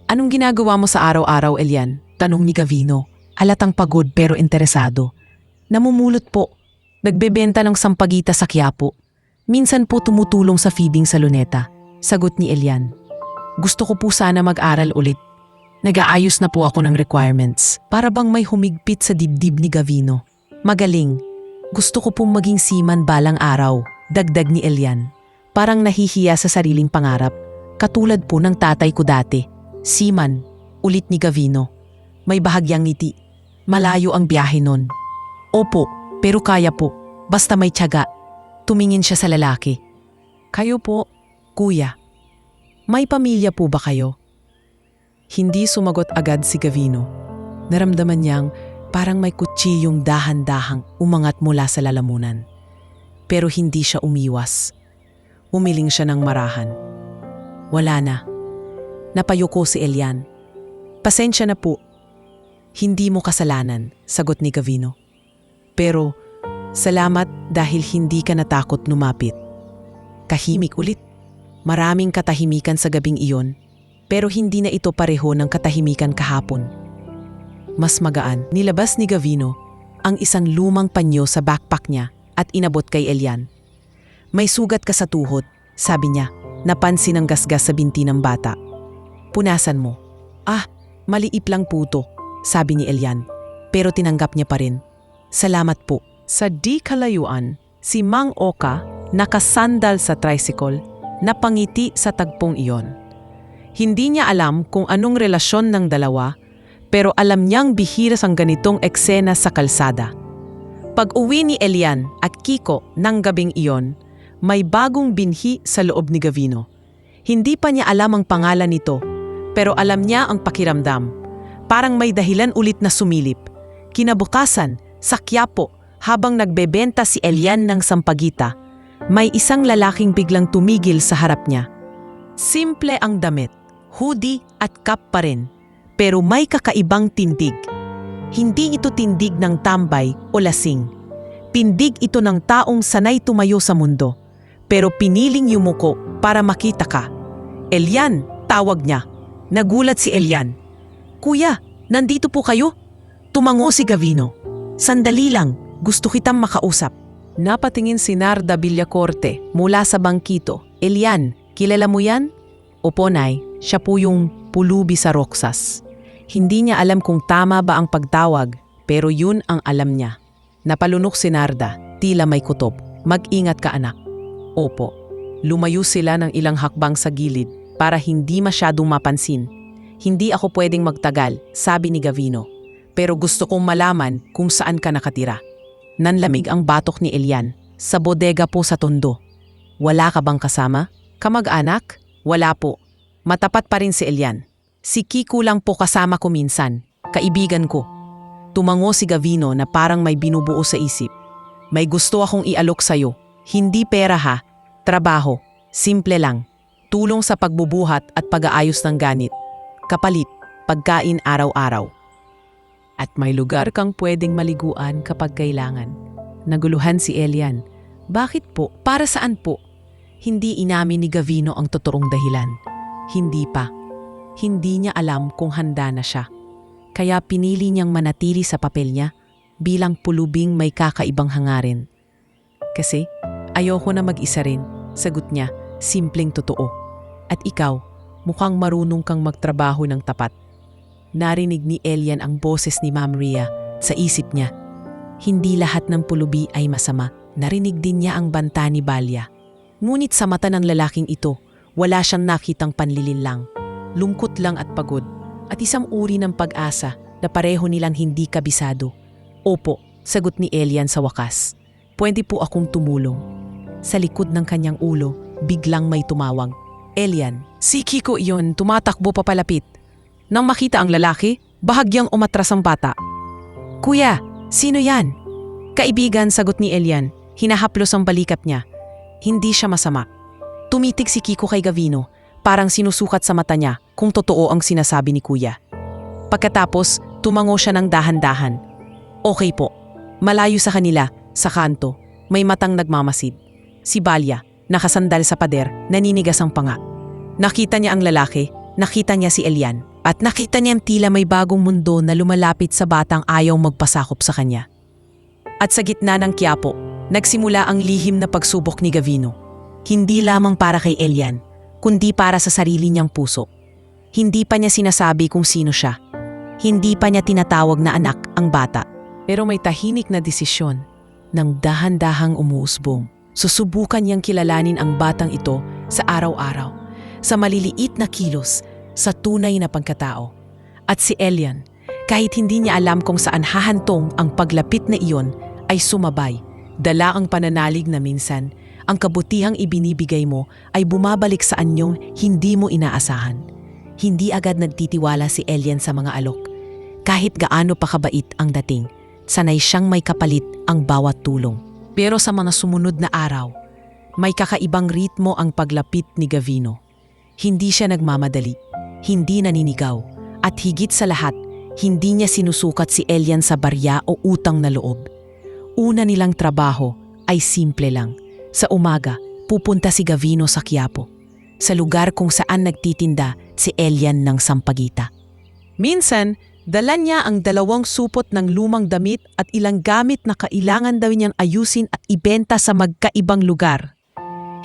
Anong ginagawa mo sa araw-araw, Elian? Tanong ni Gavino. Halatang pagod pero interesado. Namumulot po. Nagbebenta ng sampagita sa Quiapo. Minsan po tumutulong sa feeding sa Luneta. Sagot ni Elian. Gusto ko po sana mag-aral ulit. Nag-aayos na po ako ng requirements. Para bang may humigpit sa dibdib ni Gavino. Magaling. Gusto ko pong maging seaman balang araw. Dagdag ni Elian. Parang nahihiya sa sariling pangarap. Katulad po ng tatay ko dati. Seaman. Ulit ni Gavino. May bahagyang ngiti. Malayo ang biyahe nun. Opo, pero kaya po. Basta may tiyaga. Tumingin siya sa lalaki. Kayo po, kuya. May pamilya po ba kayo? Hindi sumagot agad si Gavino. Naramdaman niyang parang may kutsiyong dahan-dahang umangat mula sa lalamunan. Pero hindi siya umiwas. Umiling siya ng marahan. Wala na. Napayuko si Elian. Pasensya na po. Hindi mo kasalanan, sagot ni Gavino. Pero salamat dahil hindi ka natakot lumapit. Kahimik ulit. Maraming katahimikan sa gabing iyon, pero hindi na ito pareho ng katahimikan kahapon. Mas magaan, nilabas ni Gavino ang isang lumang panyo sa backpack niya at inabot kay Elian. May sugat ka sa tuhod, sabi niya, napansin ang gasgas sa binti ng bata. Punasan mo. Ah, maliip lang po to, sabi ni Elian, pero tinanggap niya pa rin. Salamat po. Sa di kalayuan, si Mang Oka nakasandal sa tricycle, napangiti sa tagpong iyon. Hindi niya alam kung anong relasyon ng dalawa, pero alam niyang bihiras ang ganitong eksena sa kalsada. Pag-uwi ni Elian at Kiko ng gabing iyon, may bagong binhi sa loob ni Gavino. Hindi pa niya alam ang pangalan nito, Pero alam niya ang pakiramdam. Parang may dahilan ulit na sumilip. Kinabukasan, sa Quiapo, habang nagbebenta si Elian ng sampagita, may isang lalaking biglang tumigil sa harap niya. Simple ang damit, hoodie at cap pa rin, pero may kakaibang tindig. Hindi ito tindig ng tambay o lasing. Tindig ito ng taong sanay tumayo sa mundo, pero piniling yumuko para makita ka. Elian, tawag niya. Nagulat si Elian. Kuya, nandito po kayo? Tumango si Gavino. Sandali lang, gusto kitang makausap. Napatingin si Narda Villacorte mula sa bangkito. Elian, kilala mo yan? Opo, Nay, siya po yung pulubi sa Roxas. Hindi niya alam kung tama ba ang pagtawag, pero yun ang alam niya. Napalunok si Narda, tila may kutob. Mag-ingat ka, anak. Opo. Lumayo sila ng ilang hakbang sa gilid para hindi masyadong mapansin. Hindi ako pwedeng magtagal, sabi ni Gavino. Pero gusto kong malaman kung saan ka nakatira. Nanlamig ang batok ni Elian. Sa bodega po sa Tondo. Wala ka bang kasama? Kamag-anak? Wala po. Matapat pa rin si Elian. Si Kiko lang po kasama ko minsan. Kaibigan ko. Tumango si Gavino na parang may binubuo sa isip. May gusto akong ialok sa'yo. Hindi pera ha. Trabaho. Simple lang. Tulong sa pagbubuhat at pag-aayos ng ganit. Kapalit. Pagkain araw-araw. At may lugar kang pwedeng maliguan kapag kailangan. Naguluhan si Elian. Bakit po? Para saan po? Hindi inamin ni Gavino ang totoong dahilan. Hindi pa. Hindi niya alam kung handa na siya. Kaya pinili niyang manatili sa papel niya bilang pulubing may kakaibang hangarin. Kasi ayoko na mag-isa rin, sagot niya, simpleng totoo. At ikaw, mukhang marunong kang magtrabaho ng tapat. Narinig ni Elian ang boses ni Ma'am Rhea sa isip niya. Hindi lahat ng pulubi ay masama. Narinig din niya ang banta ni Balya. Ngunit sa mata ng lalaking ito, wala siyang nakitang panlilinlang. Lungkot lang at pagod. At isang uri ng pag-asa na pareho nilang hindi kabisado. Opo, sagot ni Elian sa wakas. Pwede po akong tumulong. Sa likod ng kanyang ulo, biglang may tumawag. Elian, si Kiko iyon, tumatakbo papalapit. Nang makita ang lalaki, bahagyang umatras ang bata. Kuya, sino yan? Kaibigan, sagot ni Elian. Hinahaplos ang balikat niya. Hindi siya masama. Tumitig si Kiko kay Gavino, parang sinusukat sa mata niya kung totoo ang sinasabi ni Kuya. Pagkatapos, tumango siya ng dahan-dahan. Okay po. Malayo sa kanila, sa kanto, may matang nagmamasid. Si Balya, nakasandal sa pader, naninigas ang panga. Nakita niya ang lalaki, nakita niya si Elian. At nakita niyang tila may bagong mundo na lumalapit sa batang ayaw magpasakop sa kanya. At sa gitna ng Quiapo, nagsimula ang lihim na pagsubok ni Gavino. Hindi lamang para kay Elian, kundi para sa sarili niyang puso. Hindi pa niya sinasabi kung sino siya. Hindi pa niya tinatawag na anak ang bata. Pero may tahimik na desisyon nang dahan-dahang umuusbong. Susubukan niyang kilalanin ang batang ito sa araw-araw, sa maliliit na kilos, sa tunay na pagkatao. At si Elian, kahit hindi niya alam kung saan hahantong ang paglapit na iyon, ay sumabay. Dala ang pananalig na minsan, ang kabutihang ibinibigay mo ay bumabalik sa anyong hindi mo inaasahan. Hindi agad nagtitiwala si Elian sa mga alok. Kahit gaano pa kabait ang dating, sanay siyang may kapalit ang bawat tulong. Pero sa mga sumunod na araw, may kakaibang ritmo ang paglapit ni Gavino. Hindi siya nagmamadali. Hindi naninigaw, at higit sa lahat, hindi niya sinusukat si Elian sa barya o utang na loob. Una nilang trabaho ay simple lang. Sa umaga, pupunta si Gavino sa Quiapo, sa lugar kung saan nagtitinda si Elian ng sampagita. Minsan, dala niya ang 2 supot ng lumang damit at ilang gamit na kailangan daw niyang ayusin at ibenta sa magkaibang lugar.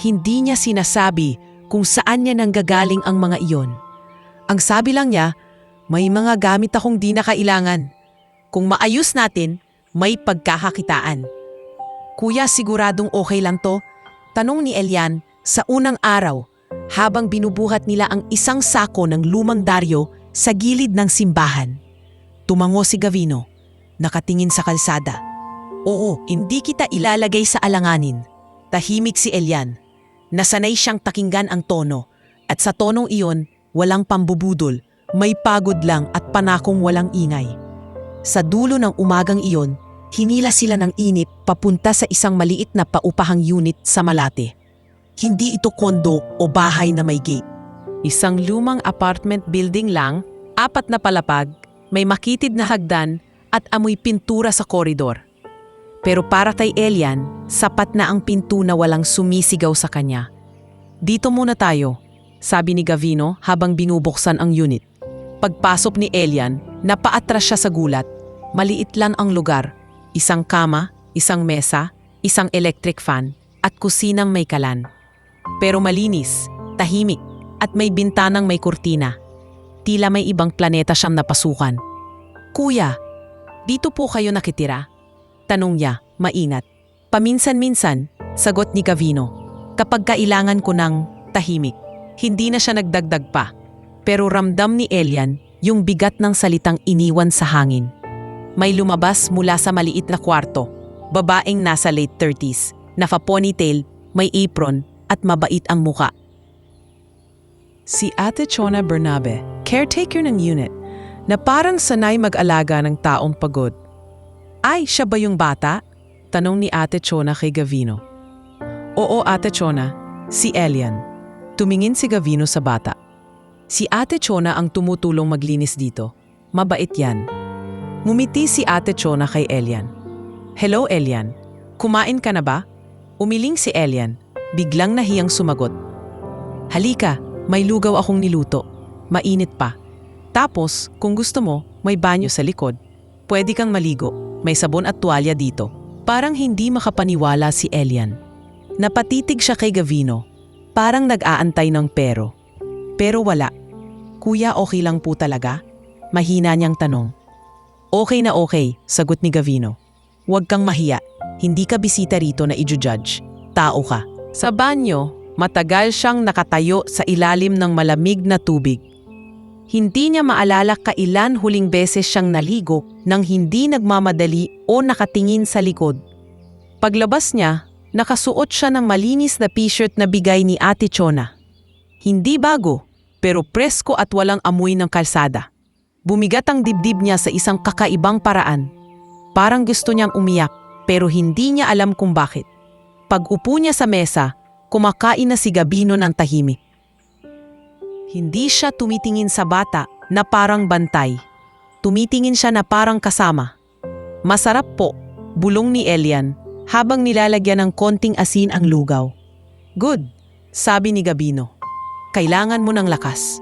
Hindi niya sinasabi kung saan niya nanggagaling ang mga iyon. Ang sabi lang niya, may mga gamit akong di na kailangan. Kung maayos natin, may pagkakakitaan. Kuya, siguradong okay lang to? Tanong ni Elian sa unang araw habang binubuhat nila ang isang sako ng lumang daryo sa gilid ng simbahan. Tumango si Gavino, nakatingin sa kalsada. Oo, hindi kita ilalagay sa alanganin. Tahimik si Elian. Nasanay siyang takinggan ang tono at sa tonong iyon, walang pambubudol, may pagod lang at panakong walang ingay. Sa dulo ng umagang iyon, hinila sila ng init papunta sa isang maliit na paupahang unit sa Malate. Hindi ito kondo o bahay na may gate. Isang lumang apartment building lang, 4 na palapag, may makitid na hagdan at amoy pintura sa koridor. Pero para kay Elian, sapat na ang pinto na walang sumisigaw sa kanya. Dito muna tayo, sabi ni Gavino habang binubuksan ang unit. Pagpasok ni Elian, napaatras siya sa gulat. Maliit lang ang lugar. Isang kama, isang mesa, isang electric fan, at kusinang may kalan. Pero malinis, tahimik, at may bintanang may kurtina. Tila may ibang planeta siyang napasukan. Kuya, dito po kayo nakitira? Tanong niya, mainat. Paminsan-minsan, sagot ni Gavino. Kapag kailangan ko ng tahimik, hindi na siya nagdagdag pa. Pero ramdam ni Elian yung bigat ng salitang iniwan sa hangin. May lumabas mula sa maliit na kwarto. Babaeng nasa late 30s, naka-ponytail, may apron at mabait ang muka. Si Ate Chona Bernabe, caretaker ng unit, na parang sanay mag-alaga ng taong pagod. Ay, siya ba yung bata? Tanong ni Ate Chona kay Gavino. Oo, Ate Chona, si Elian. Tumingin si Gavino sa bata. Si Ate Chona ang tumutulong maglinis dito. Mabait yan. Ngumiti si Ate Chona kay Elian. Hello, Elian. Kumain ka na ba? Umiling si Elian. Biglang nahiyang sumagot. Halika, may lugaw akong niluto. Mainit pa. Tapos, kung gusto mo, may banyo sa likod. Pwede kang maligo. May sabon at tuwalya dito. Parang hindi makapaniwala si Elian. Napatitig siya kay Gavino. Parang nag-aantay ng pero. Pero wala. Kuya, okay lang po talaga? Mahina niyang tanong. Okay na okay, sagot ni Gavino. Huwag kang mahiya. Hindi ka bisita rito na i-judge. Tao ka. Sa banyo, matagal siyang nakatayo sa ilalim ng malamig na tubig. Hindi niya maalala kailan huling beses siyang naligo nang hindi nagmamadali o nakatingin sa likod. Paglabas niya, nakasuot siya ng malinis na t-shirt na bigay ni Ate Chona. Hindi bago, pero presko at walang amoy ng kalsada. Bumigat ang dibdib niya sa isang kakaibang paraan. Parang gusto niyang umiyak, pero hindi niya alam kung bakit. Pag-upo niya sa mesa, kumakain na si Gavino ng tahimik. Hindi siya tumitingin sa bata na parang bantay. Tumitingin siya na parang kasama. Masarap po, bulong ni Elian habang nilalagyan ng konting asin ang lugaw. Good, sabi ni Gavino. Kailangan mo ng lakas.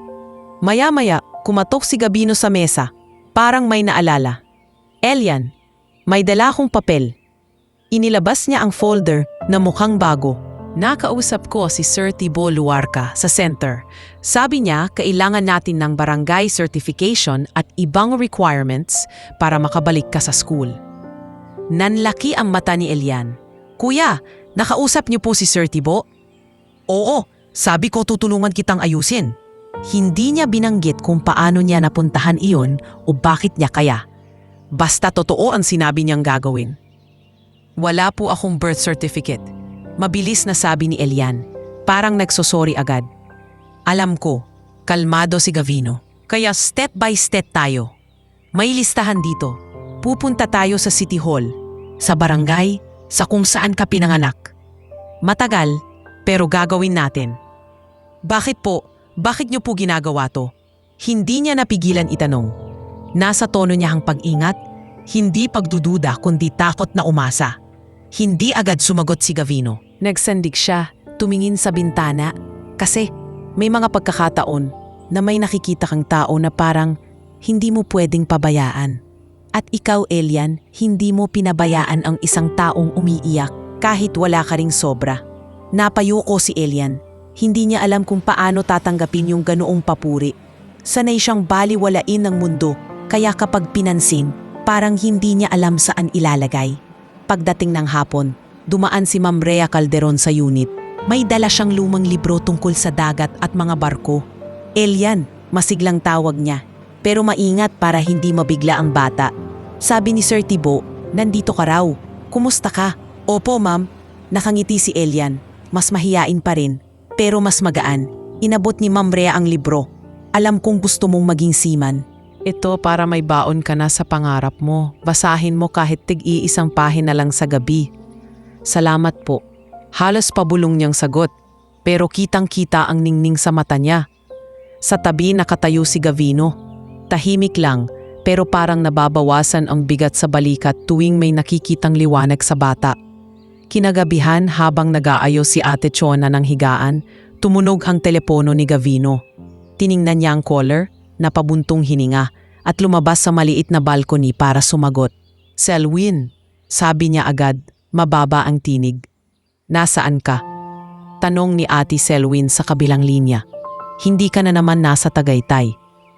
Maya-maya, kumatok si Gavino sa mesa, parang may naalala. Elian, may dala akong papel. Inilabas niya ang folder na mukhang bago. Nakausap ko si Sir Thibault Luarca sa center. Sabi niya, kailangan natin ng barangay certification at ibang requirements para makabalik ka sa school. Nanlaki ang mata ni Elian. Kuya, nakausap niyo po si Sir Thibault? Oo, sabi ko tutulungan kitang ayusin. Hindi niya binanggit kung paano niya napuntahan iyon o bakit niya kaya. Basta totoo ang sinabi niyang gagawin. Wala po akong birth certificate. Mabilis na sabi ni Elian. Parang nagsosorry agad. Alam ko, kalmado si Gavino. Kaya step by step tayo. May listahan dito. Pupunta tayo sa City Hall, sa barangay, sa kung saan ka pinanganak. Matagal, pero gagawin natin. Bakit po? Bakit niyo po ginagawa to? Hindi niya napigilan itanong. Nasa tono niya ang pag-ingat, hindi pagdududa kundi takot na umasa. Hindi agad sumagot si Gavino. Nagsandig siya, tumingin sa bintana, kasi may mga pagkakataon na may nakikita kang tao na parang hindi mo pwedeng pabayaan. At ikaw, Elian, hindi mo pinabayaan ang isang taong umiiyak kahit wala ka ring sobra. Napayuko si Elian. Hindi niya alam kung paano tatanggapin yung ganoong papuri. Sanay siyang baliwalain ng mundo, kaya kapag pinansin, parang hindi niya alam saan ilalagay. Pagdating ng hapon, dumaan si Ma'am Rhea Calderon sa unit. May dala siyang lumang libro tungkol sa dagat at mga barko. Elian, masiglang tawag niya. Pero maingat para hindi mabigla ang bata. Sabi ni Sir Thibault, nandito ka raw. Kumusta ka? Opo, ma'am. Nakangiti si Elian. Mas mahiyain pa rin, pero mas magaan. Inabot ni Ma'am Rhea ang libro. Alam kong gusto mong maging seaman. Ito para may baon ka na sa pangarap mo. Basahin mo kahit tig-iisang pahina lang sa gabi. Salamat po. Halos pabulong niyang sagot, pero kitang-kita ang ningning sa mata niya. Sa tabi nakatayo si Gavino. Tahimik lang, pero parang nababawasan ang bigat sa balikat tuwing may nakikitang liwanag sa bata. Kinagabihan habang nag-aayos si Ate Chona ng higaan, tumunog ang telepono ni Gavino. Tiningnan niya ang caller, napabuntong hininga, at lumabas sa maliit na balcony para sumagot. Selwyn, sabi niya agad, mababa ang tinig. Nasaan ka? Tanong ni Ate Selwyn sa kabilang linya. Hindi ka na naman nasa Tagaytay.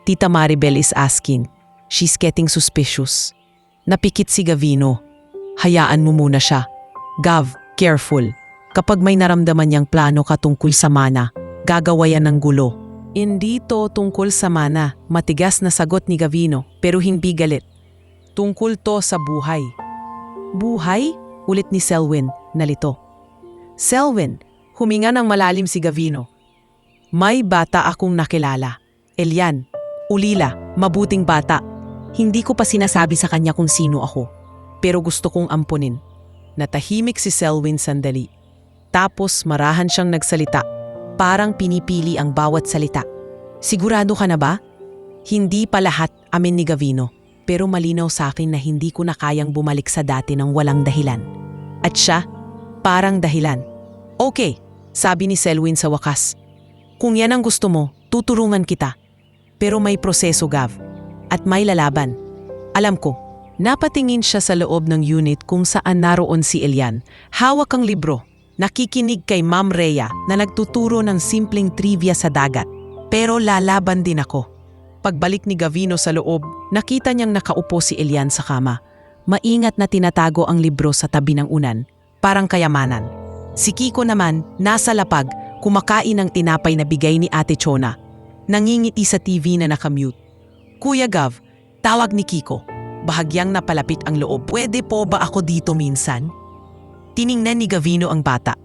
Tita Maribel is asking. She's getting suspicious. Napikit si Gavino. Hayaan mo muna siya. Gav, careful. Kapag may naramdaman niyang plano ka tungkol sa mana, gagawa yan ng gulo. Hindi to tungkol sa mana, matigas na sagot ni Gavino, pero hindi galit. Tungkol to sa buhay. Buhay? Ulit ni Selwyn, nalito. Selwyn, huminga ng malalim si Gavino. May bata akong nakilala. Elian, ulila, mabuting bata. Hindi ko pa sinasabi sa kanya kung sino ako, pero gusto kong ampunin. Natahimik si Selwyn sandali. Tapos marahan siyang nagsalita. Parang pinipili ang bawat salita. Sigurado ka na ba? Hindi pa lahat, amin ni Gavino. Pero malinaw sa akin na hindi ko na kayang bumalik sa dati ng walang dahilan. At siya, parang dahilan. Okay, sabi ni Selwyn sa wakas. Kung yan ang gusto mo, tutulungan kita. Pero may proseso, Gav. At may lalaban. Alam ko, napatingin siya sa loob ng unit kung saan naroon si Elian. Hawak ang libro. Nakikinig kay Ma'am Rhea na nagtuturo ng simpleng trivia sa dagat. Pero lalaban din ako. Pagbalik ni Gavino sa loob, nakita niyang nakaupo si Elian sa kama. Maingat na tinatago ang libro sa tabi ng unan, parang kayamanan. Si Kiko naman, nasa lapag, kumakain ng tinapay na bigay ni Ate Chona. Nangingiti sa TV na nakamute. Kuya Gav, tawag ni Kiko. Bahagyang napalapit ang loob. Pwede po ba ako dito minsan? Tiningnan ni Gavino ang bata.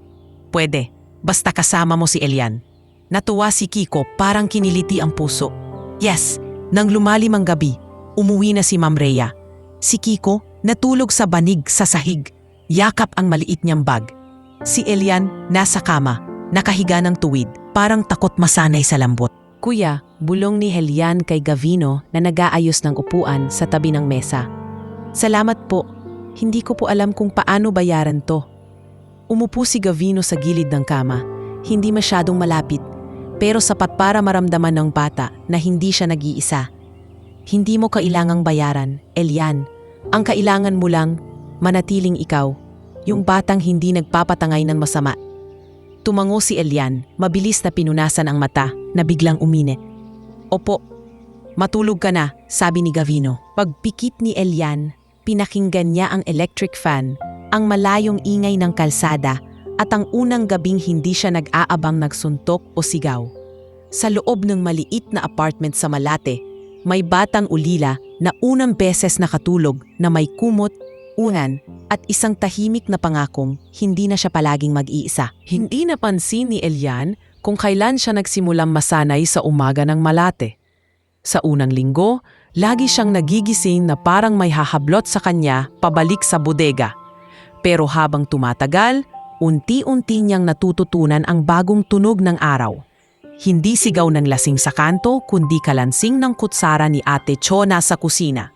Pwede, basta kasama mo si Elian. Natuwa si Kiko, parang kiniliti ang puso. Yes, nang lumalim ang gabi, umuwi na si Ma'am Rhea. Si Kiko natulog sa banig sa sahig. Yakap ang maliit niyang bag. Si Elian nasa kama, nakahiga ng tuwid, parang takot masanay sa lambot. Kuya, bulong ni Elian kay Gavino na nag-aayos ng upuan sa tabi ng mesa. Salamat po. Hindi ko po alam kung paano bayaran to. Umupo si Gavino sa gilid ng kama, hindi masyadong malapit, pero sapat para maramdaman ng bata na hindi siya nag-iisa. Hindi mo kailangang bayaran, Elian. Ang kailangan mo lang, manatiling ikaw, yung batang hindi nagpapatangay ng masama. Tumango si Elian, mabilis na pinunasan ang mata na biglang uminit. Opo, matulog ka na, sabi ni Gavino. Pagpikit ni Elian, pinakinggan niya ang electric fan, ang malayong ingay ng kalsada at ang unang gabing hindi siya nag-aabang nagsuntok o sigaw. Sa loob ng maliit na apartment sa Malate, may batang ulila na unang beses nakatulog na may kumot, unan at isang tahimik na pangakong hindi na siya palaging mag-iisa. Hindi napansin ni Elian kung kailan siya nagsimulang masanay sa umaga ng Malate. Sa unang linggo, lagi siyang nagigising na parang may hahablot sa kanya pabalik sa bodega. Pero habang tumatagal, unti-unti niyang natututunan ang bagong tunog ng araw. Hindi sigaw ng lasing sa kanto, kundi kalansing ng kutsara ni Ate Chona sa kusina.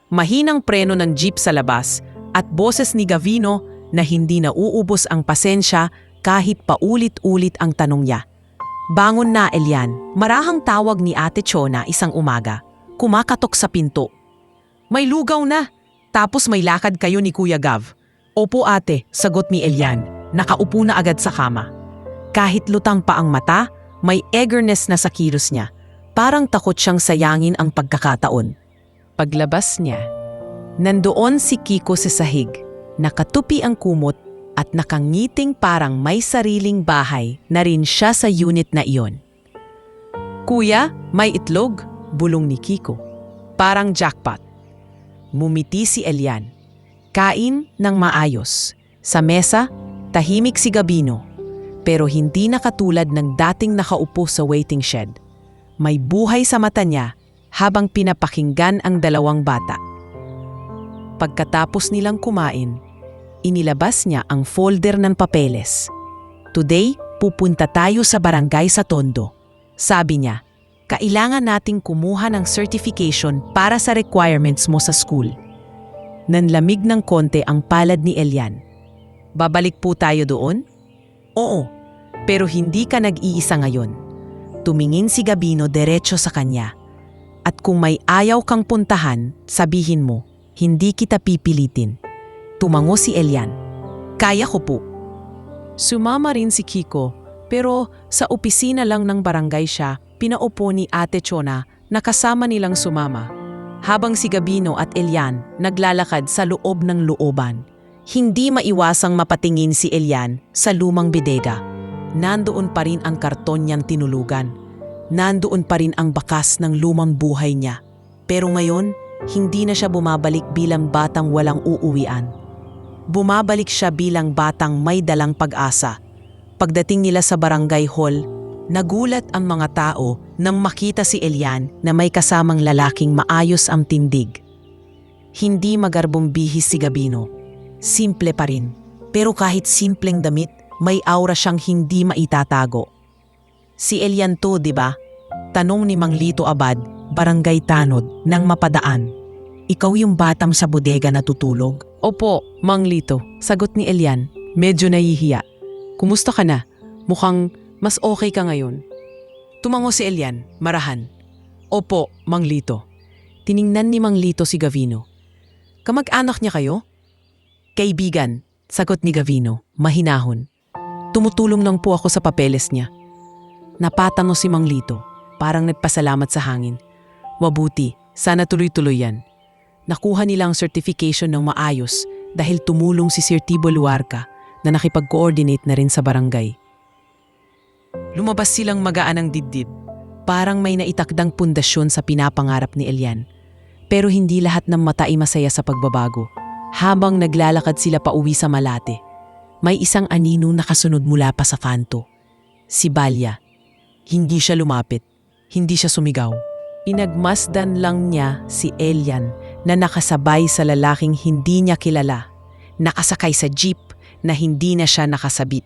Mahinang preno ng jeep sa labas at boses ni Gavino na hindi nauubos ang pasensya kahit paulit-ulit ang tanong niya. Bangon na, Elian. Marahang tawag ni Ate Chona isang umaga. Kumakatok sa pinto. May lugaw na. Tapos may lakad kayo ni Kuya Gav. Opo ate, sagot ni Elian. Nakaupo na agad sa kama. Kahit lutang pa ang mata, may eagerness na sa kilos niya. Parang takot siyang sayangin ang pagkakataon. Paglabas niya, nandoon si Kiko sa sahig. Nakatupi ang kumot at nakangiting parang may sariling bahay na rin siya sa unit na iyon. Kuya, may itlog? Bulong ni Kiko. Parang jackpot. Mumiti si Elian. Kain ng maayos. Sa mesa, tahimik si Gavino. Pero hindi na katulad ng dating nakaupo sa waiting shed. May buhay sa mata niya habang pinapakinggan ang dalawang bata. Pagkatapos nilang kumain, inilabas niya ang folder ng papeles. "Today, pupunta tayo sa barangay sa Tondo." Sabi niya, "Kailangan nating kumuha ng certification para sa requirements mo sa school." Nanlamig ng konti ang palad ni Elian. "Babalik po tayo doon?" "Oo, pero hindi ka nag-iisa ngayon." Tumingin si Gabino diretso sa kanya. "At kung may ayaw kang puntahan, sabihin mo, hindi kita pipilitin." Tumango si Elian. "Kaya ko po." Sumama rin si Kiko, pero sa opisina lang ng barangay siya pinaupo ni Ate Chona na kasama nilang sumama. Habang si Gabino at Elian naglalakad sa loob ng looban. Hindi maiwasang mapatingin si Elian sa lumang bodega. Nandoon pa rin ang karton niyang tinulugan. Nandoon pa rin ang bakas ng lumang buhay niya. Pero ngayon, hindi na siya bumabalik bilang batang walang uuwian. Bumabalik siya bilang batang may dalang pag-asa. Pagdating nila sa barangay hall, nagulat ang mga tao nang makita si Elian na may kasamang lalaking maayos ang tindig. Hindi magarbong bihis si Gabino. Simple pa rin. Pero kahit simpleng damit, may aura siyang hindi maitatago. "Si Elian to, di ba?" Tanong ni Mang Lito Abad, barangay tanod, nang mapadaan. "Ikaw yung batang sa bodega natutulog?" "Opo, Mang Lito," sagot ni Elian, medyo nahihiya. "Kumusta ka na? Mukhang mas okay ka ngayon." Tumango si Elian, marahan. "Opo, Mang Lito." Tiningnan ni Mang Lito si Gavino. "Kamag-anak niya kayo?" "Kaibigan," sagot ni Gavino, mahinahon. "Tumutulong lang po ako sa papeles niya." Napatango si Mang Lito, parang nagpasalamat sa hangin. "Mabuti, sana tuloy-tuloy yan." Nakuha nila ang certification ng maayos dahil tumulong si Sir Tibo Luarca na nakipag-coordinate na rin sa barangay. Lumabas silang magaan ng dibdib. Parang may naitakdang pundasyon sa pinapangarap ni Elian. Pero hindi lahat ng mata ay masaya sa pagbabago. Habang naglalakad sila pauwi sa Malate, may isang anino nakasunod mula pa sa kanto. Si Balya. Hindi siya lumapit. Hindi siya sumigaw. Pinagmasdan lang niya si Elian na nakasabay sa lalaking hindi niya kilala. Nakasakay sa jeep na hindi na siya nakasabit.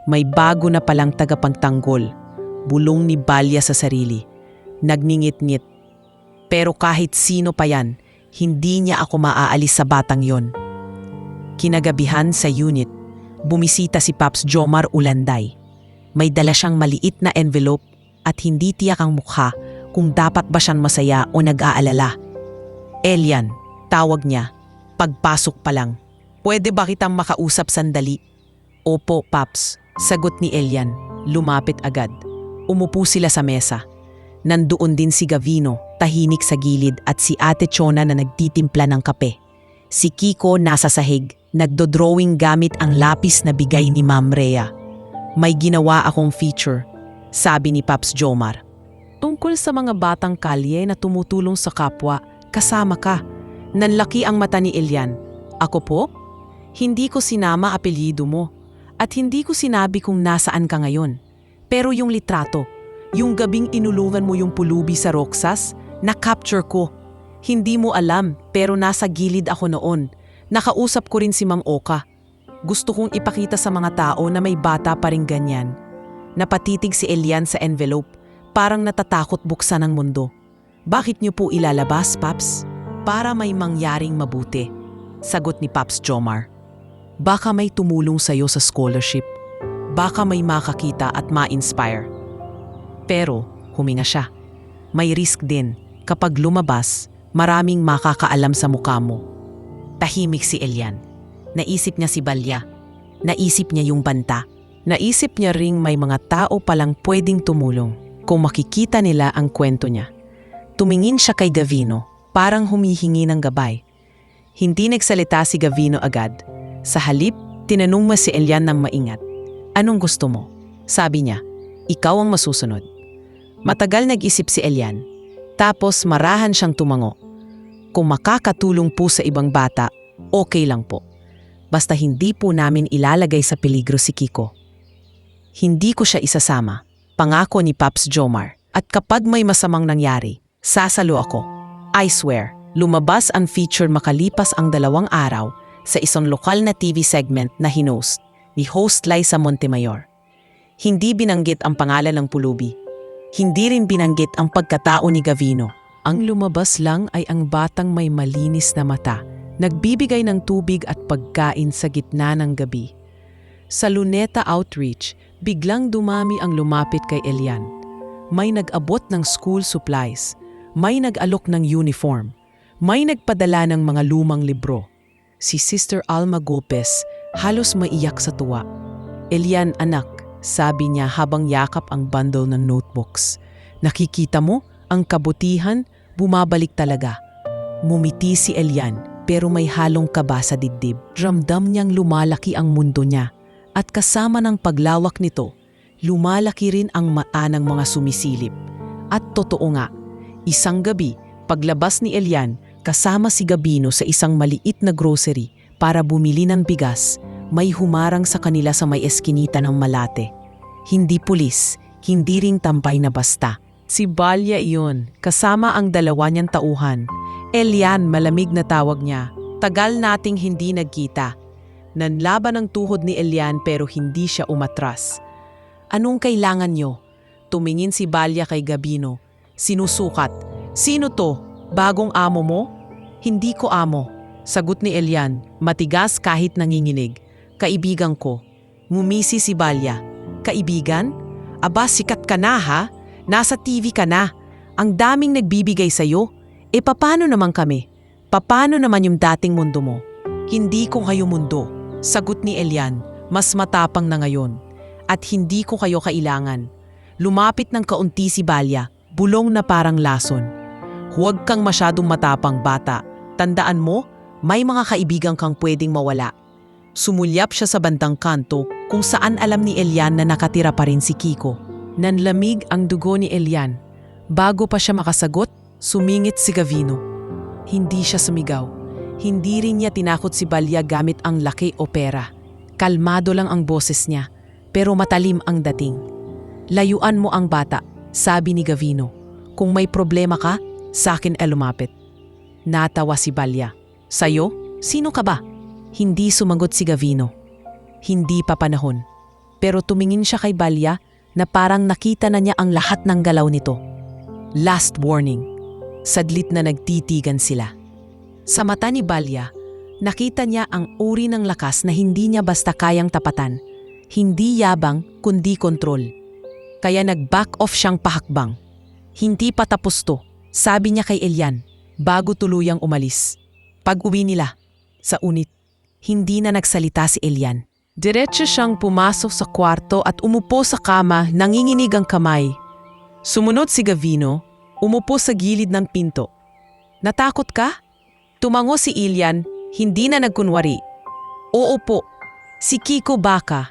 May bago na palang tagapagtanggol. Bulong ni Balya sa sarili. Nagningit-ngit. Pero kahit sino pa yan, hindi niya ako maaalis sa batang yon. Kinagabihan sa unit, bumisita si Paps Jomar Ulanday. May dala siyang maliit na envelope at hindi tiyak ang mukha kung dapat ba siyang masaya o nag-aalala. "Elian," tawag niya, pagpasok pa lang. "Pwede ba kitang makausap sandali?" "Opo, Paps," sagot ni Elian. Lumapit agad. Umupo sila sa mesa. Nandoon din si Gavino, tahimik sa gilid, at si Ate Chona na nagtitimpla ng kape. Si Kiko nasa sahig, nagdodrawing gamit ang lapis na bigay ni Ma'am Rhea. "May ginawa akong feature," sabi ni Paps Jomar. "Tungkol sa mga batang kalye na tumutulong sa kapwa, kasama ka." Nanlaki ang mata ni Elian. "Ako po? Hindi ko sinama apelyido mo. At hindi ko sinabi kung nasaan ka ngayon. Pero yung litrato, yung gabing inulungan mo yung pulubi sa Roxas, na-capture ko. Hindi mo alam, pero nasa gilid ako noon. Nakausap ko rin si Mang Oka. Gusto kong ipakita sa mga tao na may bata pa ring ganyan." Napatitig si Elian sa envelope, parang natatakot buksan ang mundo. "Bakit niyo po ilalabas, Paps?" "Para may mangyaring mabuti," sagot ni Paps Jomar. "Baka may tumulong sa'yo sa scholarship. Baka may makakita at ma-inspire." Pero huminga siya. May risk din. Kapag lumabas, maraming makakaalam sa mukha mo. Tahimik si Elian. Naisip niya si Balya. Naisip niya yung banta. Naisip niya ring may mga tao palang pwedeng tumulong kung makikita nila ang kwento niya. Tumingin siya kay Gavino, parang humihingi ng gabay. Hindi nagsalita si Gavino agad. Sa halip, tinanong mo si Elian ng maingat. "Anong gusto mo?" Sabi niya, "Ikaw ang masusunod." Matagal nag-isip si Elian. Tapos marahan siyang tumango. "Kung makakatulong po sa ibang bata, okay lang po. Basta hindi po namin ilalagay sa peligro si Kiko." Hindi ko siya isasama, pangako ni Paps Jomar. At kapag may masamang nangyari, sasalo ako. I swear, lumabas ang feature makalipas ang 2 araw sa isang lokal na TV segment na hinost ni host Liza Montemayor. Hindi binanggit ang pangalan ng pulubi. Hindi rin binanggit ang pagkatao ni Gavino. Ang lumabas lang ay ang batang may malinis na mata, nagbibigay ng tubig at pagkain sa gitna ng gabi. Sa Luneta Outreach, biglang dumami ang lumapit kay Elian. May nag-abot ng school supplies, may nag-alok ng uniform, may nagpadala ng mga lumang libro. Si Sister Alma Gopez halos maiyak sa tuwa. Elian, anak, sabi niya habang yakap ang bundle ng notebooks. Nakikita mo, ang kabutihan, bumabalik talaga. Mumiti si Elian pero may halong kaba sa dibdib. Ramdam niyang lumalaki ang mundo niya at kasama ng paglawak nito, lumalaki rin ang mata ng mga sumisilip. At totoo nga, isang gabi, paglabas ni Elian, kasama si Gabino sa isang maliit na grocery para bumili ng bigas, may humarang sa kanila sa may eskinita ng Malate. Hindi pulis, hindi ring tampay na basta. Si Balya iyon, kasama ang 2 niyang tauhan. Elian, malamig na tawag niya. Tagal nating hindi nagkita. Nanlaban ang tuhod ni Elian pero hindi siya umatras. Anong kailangan niyo? Tumingin si Balya kay Gabino. Sinusukat. Sino to? Bagong amo mo? Hindi ko amo. Sagot ni Elian, matigas kahit nanginginig. Kaibigan ko. Ngumisi si Balya. Kaibigan? Aba, sikat ka na ha? Nasa TV ka na. Ang daming nagbibigay sa'yo. E paano naman kami? Paano naman yung dating mundo mo? Hindi ko kayo mundo. Sagot ni Elian, mas matapang na ngayon. At hindi ko kayo kailangan. Lumapit ng kaunti si Balya, bulong na parang lason. Huwag kang masyadong matapang, bata. Tandaan mo, may mga kaibigan kang pwedeng mawala. Sumulyap siya sa bandang kanto kung saan alam ni Elian na nakatira pa rin si Kiko. Nanlamig ang dugo ni Elian. Bago pa siya makasagot, sumingit si Gavino. Hindi siya sumigaw. Hindi rin niya tinakot si Balya gamit ang laki o pera. Kalmado lang ang boses niya, pero matalim ang dating. Layuan mo ang bata, sabi ni Gavino. Kung may problema ka, sa akin lumapit. Natawa si Balya. Sayo? Sino ka ba? Hindi sumagot si Gavino. Hindi pa panahon. Pero tumingin siya kay Balya na parang nakita na niya ang lahat ng galaw nito. Last warning. Sadlit na nagtitigan sila. Sa mata ni Balya, nakita niya ang uri ng lakas na hindi niya basta kayang tapatan. Hindi yabang, kundi kontrol. Kaya nag-back off siyang pahakbang. Hindi pa tapos to, sabi niya kay Elian, bago tuluyang umalis. Pag-uwi nila, sa unit, hindi na nagsalita si Elian. Diretso siyang pumasok sa kwarto at umupo sa kama, nanginginig ang kamay. Sumunod si Gavino, umupo sa gilid ng pinto. Natakot ka? Tumango si Elian, hindi na nagkunwari. Oo po, si Kiko baka.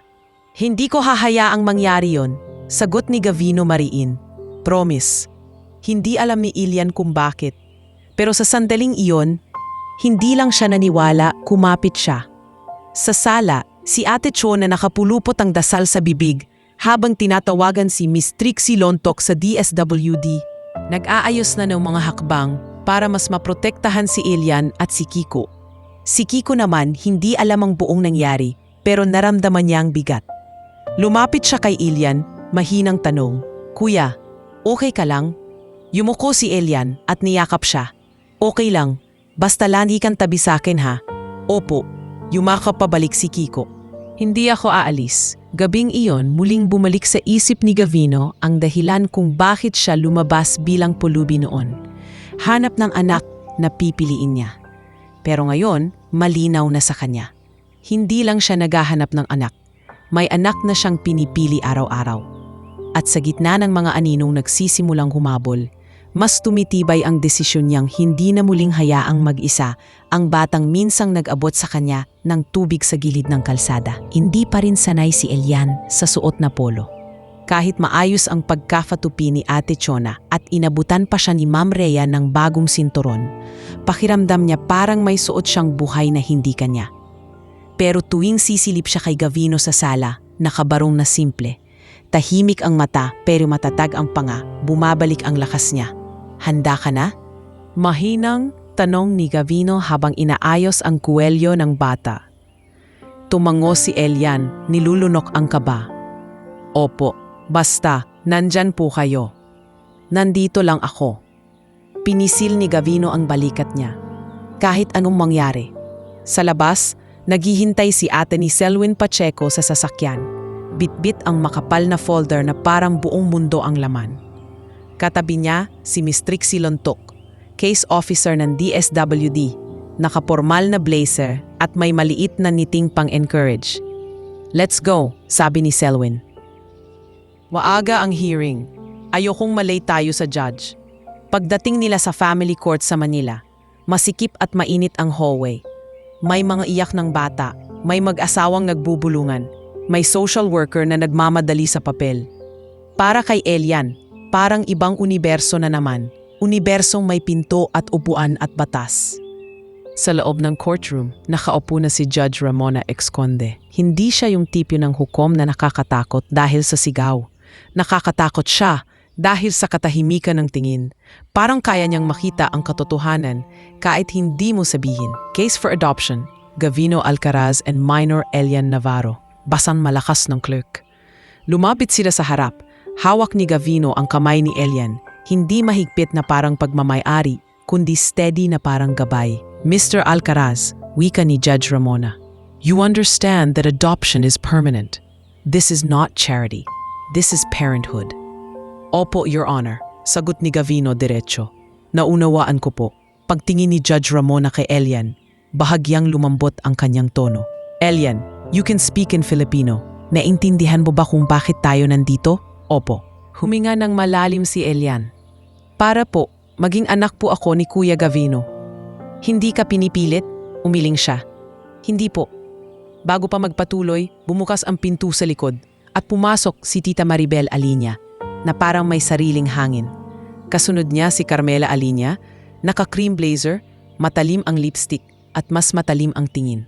Hindi ko hahayaang mangyari yon, sagot ni Gavino mariin. Promise. Hindi alam ni Elian kung bakit. Pero sa sandaling iyon, hindi lang siya naniwala, kumapit siya. Sa sala, si Ate Cho na nakapulupot ang dasal sa bibig habang tinatawagan si Miss Trixie Lontok sa DSWD. Nag-aayos na ng mga hakbang para mas maprotektahan si Elian at si Kiko. Si Kiko naman hindi alam ang buong nangyari pero naramdaman niya ang bigat. Lumapit siya kay Elian, mahinang tanong, Kuya, okay ka lang? Yumuko si Elian at niyakap siya. Okay lang, basta lagi kang tabi sa akin ha. Opo, yumakap pabalik si Kiko. Hindi ako aalis. Gabing iyon muling bumalik sa isip ni Gavino ang dahilan kung bakit siya lumabas bilang pulubi noon. Hanap ng anak na pipiliin niya. Pero ngayon, malinaw na sa kanya. Hindi lang siya naghahanap ng anak. May anak na siyang pinipili araw-araw. At sa gitna ng mga aninong nagsisimulang humabol, mas tumitibay ang desisyon niyang hindi na muling hayaang mag-isa ang batang minsang nag-abot sa kanya ng tubig sa gilid ng kalsada. Hindi pa rin sanay si Elian sa suot na polo. Kahit maayos ang pagkafatupi ni Ate Chona at inabutan pa siya ni Ma'am Rhea ng bagong sinturon, pakiramdam niya parang may suot siyang buhay na hindi kanya. Pero tuwing sisilip siya kay Gavino sa sala, nakabarong na simple, Tahimik ang mata pero matatag ang panga, bumabalik ang lakas niya. Handa ka na? Mahinang tanong ni Gavino habang inaayos ang kuwelyo ng bata. Tumango si Elian, nilulunok ang kaba. Opo, basta, nandyan po kayo. Nandito lang ako. Pinisil ni Gavino ang balikat niya. Kahit anong mangyari. Sa labas, naghihintay si ate ni Selwyn Pacheco sa sasakyan. Bitbit ang makapal na folder na parang buong mundo ang laman. Katabi niya si Miss Trixie Lontok, case officer ng DSWD, nakapormal na blazer at may maliit na niting pang-encourage. Let's go, sabi ni Selwyn. Waaga ang hearing. Ayokong malay tayo sa judge. Pagdating nila sa family court sa Manila, masikip at mainit ang hallway. May mga iyak ng bata, may mag-asawang nagbubulungan, may social worker na nagmamadali sa papel. Para kay Elian, parang ibang universo na naman, unibersong may pinto at upuan at batas. Sa loob ng courtroom, nakaupo na si Judge Ramona Exconde. Hindi siya yung tipo ng hukom na nakakatakot dahil sa sigaw. Nakakatakot siya dahil sa katahimikan ng tingin. Parang kaya niyang makita ang katotohanan kahit hindi mo sabihin. Case for adoption, Gavino Alcaraz and minor Elian Navarro. Basang malakas ng clerk. Lumapit sila sa harap. Hawak ni Gavino ang kamay ni Elian. Hindi mahigpit na parang pagmamay-ari, kundi steady na parang gabay. Mr. Alcaraz, wika ni Judge Ramona. You understand that adoption is permanent. This is not charity. This is parenthood. Opo, Your Honor, sagot ni Gavino diretso. Naunawaan ko po. Pagtingin ni Judge Ramona kay Elian, bahagyang lumambot ang kanyang tono. Elian, you can speak in Filipino. Naintindihan mo ba kung bakit tayo nandito? Opo. Huminga ng malalim si Elian. Para po, maging anak po ako ni Kuya Gavino. Hindi ka pinipilit? Umiling siya. Hindi po. Bago pa magpatuloy, bumukas ang pinto sa likod at pumasok si Tita Maribel Aliña na parang may sariling hangin. Kasunod niya si Carmela Aliña, naka-cream blazer, matalim ang lipstick at mas matalim ang tingin.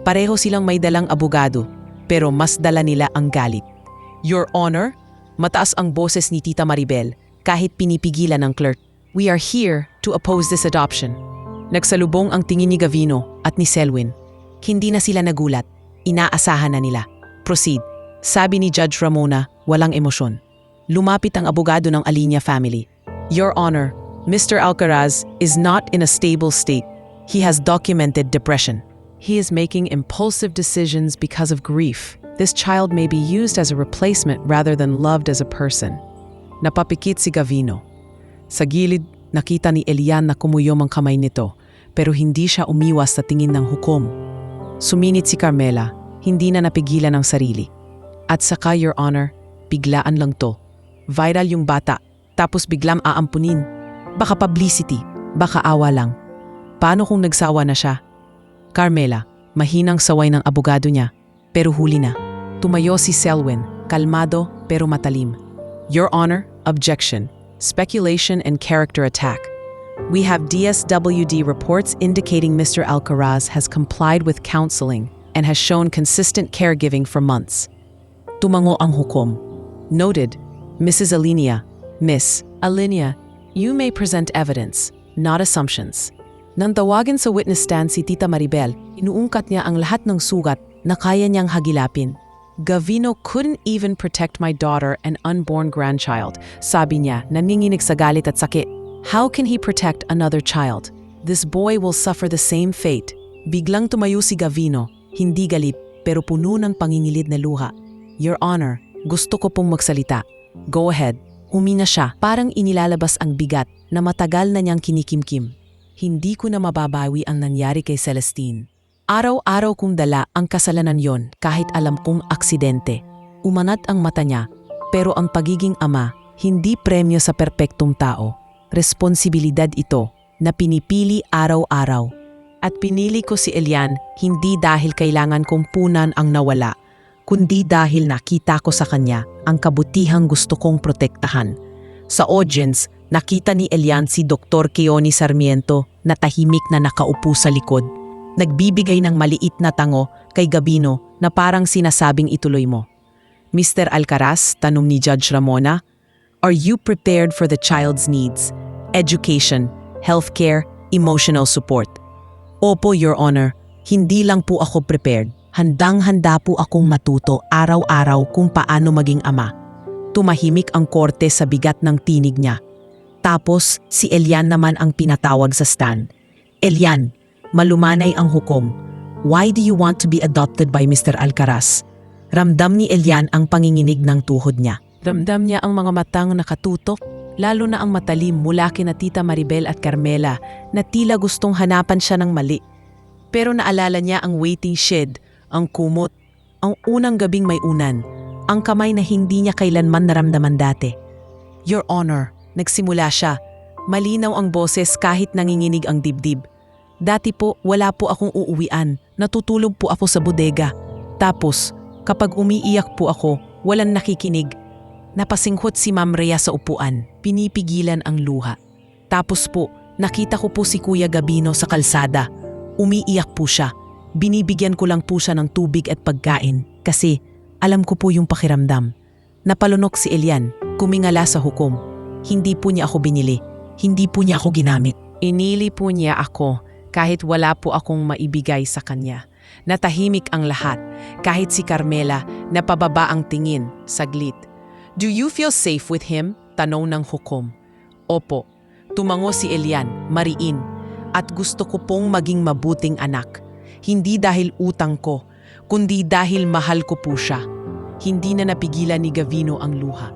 Pareho silang may dalang abogado, pero mas dala nila ang galit. Your Honor, mataas ang boses ni Tita Maribel kahit pinipigilan ng clerk. We are here to oppose this adoption. Nagsalubong ang tingin ni Gavino at ni Selwyn. Hindi na sila nagulat. Inaasahan na nila. Proceed. Sabi ni Judge Ramona, walang emosyon. Lumapit ang abogado ng Aliña family. Your Honor, Mr. Alcaraz is not in a stable state. He has documented depression. He is making impulsive decisions because of grief. This child may be used as a replacement rather than loved as a person. Napapikit si Gavino. Sa gilid, nakita ni Elian na kumuyom ang kamay nito, pero hindi siya umiwas sa tingin ng hukom. Suminit si Carmela, hindi na napigilan ang sarili. At saka, Your Honor, biglaan lang to. Viral yung bata, tapos biglang aampunin. Baka publicity, baka awa lang. Paano kung nagsawa na siya? Carmela, mahinang saway ng abogado niya, pero huli na. Tumayo si Selwyn, kalmado pero matalim. Your Honor, objection. Speculation and character attack. We have DSWD reports indicating Mr. Alcaraz has complied with counseling and has shown consistent caregiving for months. Tumango ang hukom. Noted, Mrs. Aliña. Miss Aliña, you may present evidence, not assumptions. Nang tawagan sa witness stand si Tita Maribel, inuungkat niya ang lahat ng sugat na kaya niyang hagilapin. Gavino couldn't even protect my daughter and unborn grandchild, sabi niya, nanginginig sa galit at sakit. How can he protect another child? This boy will suffer the same fate. Biglang tumayo si Gavino, hindi galit pero puno ng pangingilid na luha. Your Honor, gusto ko pong magsalita. Go ahead. Humina siya, parang inilalabas ang bigat na matagal na niyang kinikimkim. Hindi ko na mababawi ang nangyari kay Celestine. Araw-araw kong dala ang kasalanan yon kahit alam kong aksidente. Umanat ang mata niya, pero ang pagiging ama, hindi premyo sa perpektong tao. Responsibilidad ito na pinipili araw-araw. At pinili ko si Elian hindi dahil kailangan kong punan ang nawala, kundi dahil nakita ko sa kanya ang kabutihang gusto kong protektahan. Sa audience, nakita ni Elian si Dr. Keoni Sarmiento na tahimik na nakaupo sa likod. Nagbibigay ng maliit na tango kay Gavino na parang sinasabing ituloy mo. Mr. Alcaraz, tanong ni Judge Ramona, are you prepared for the child's needs? Education, healthcare, emotional support. Opo, Your Honor. Hindi lang po ako prepared. Handang-handa po akong matuto araw-araw kung paano maging ama. Tumahimik ang korte sa bigat ng tinig niya. Tapos, si Elian naman ang pinatawag sa stand. Elian, malumanay ang hukom. Why do you want to be adopted by Mr. Alcaraz? Ramdam ni Elian ang panginginig ng tuhod niya. Ramdam niya ang mga matang nakatutok, lalo na ang matalim mula kina Tita Maribel at Carmela na tila gustong hanapan siya ng mali. Pero naalala niya ang waiting shed, ang kumot, ang unang gabing may unan, ang kamay na hindi niya kailanman naramdaman dati. Your Honor, nagsimula siya. Malinaw ang boses kahit nanginginig ang dibdib. Dati po, wala po akong uuwian. Natutulog po ako sa bodega. Tapos, kapag umiiyak po ako, walang nakikinig. Napasinghot si Ma'am Rhea sa upuan. Pinipigilan ang luha. Tapos po, nakita ko po si Kuya Gabino sa kalsada. Umiiyak po siya. Binibigyan ko lang po siya ng tubig at pagkain kasi alam ko po yung pakiramdam. Napalunok si Elian, kumingala sa hukom. Hindi po niya ako binili. Hindi po niya ako ginamit. Inili po niya ako kahit wala po akong maibigay sa kanya. Natahimik ang lahat, kahit si Carmela napababa ang tingin, saglit. Do you feel safe with him? Tanong ng hukom. Opo. Tumango si Elian, mariin. At gusto ko pong maging mabuting anak. Hindi dahil utang ko, kundi dahil mahal ko po siya. Hindi na napigilan ni Gavino ang luha.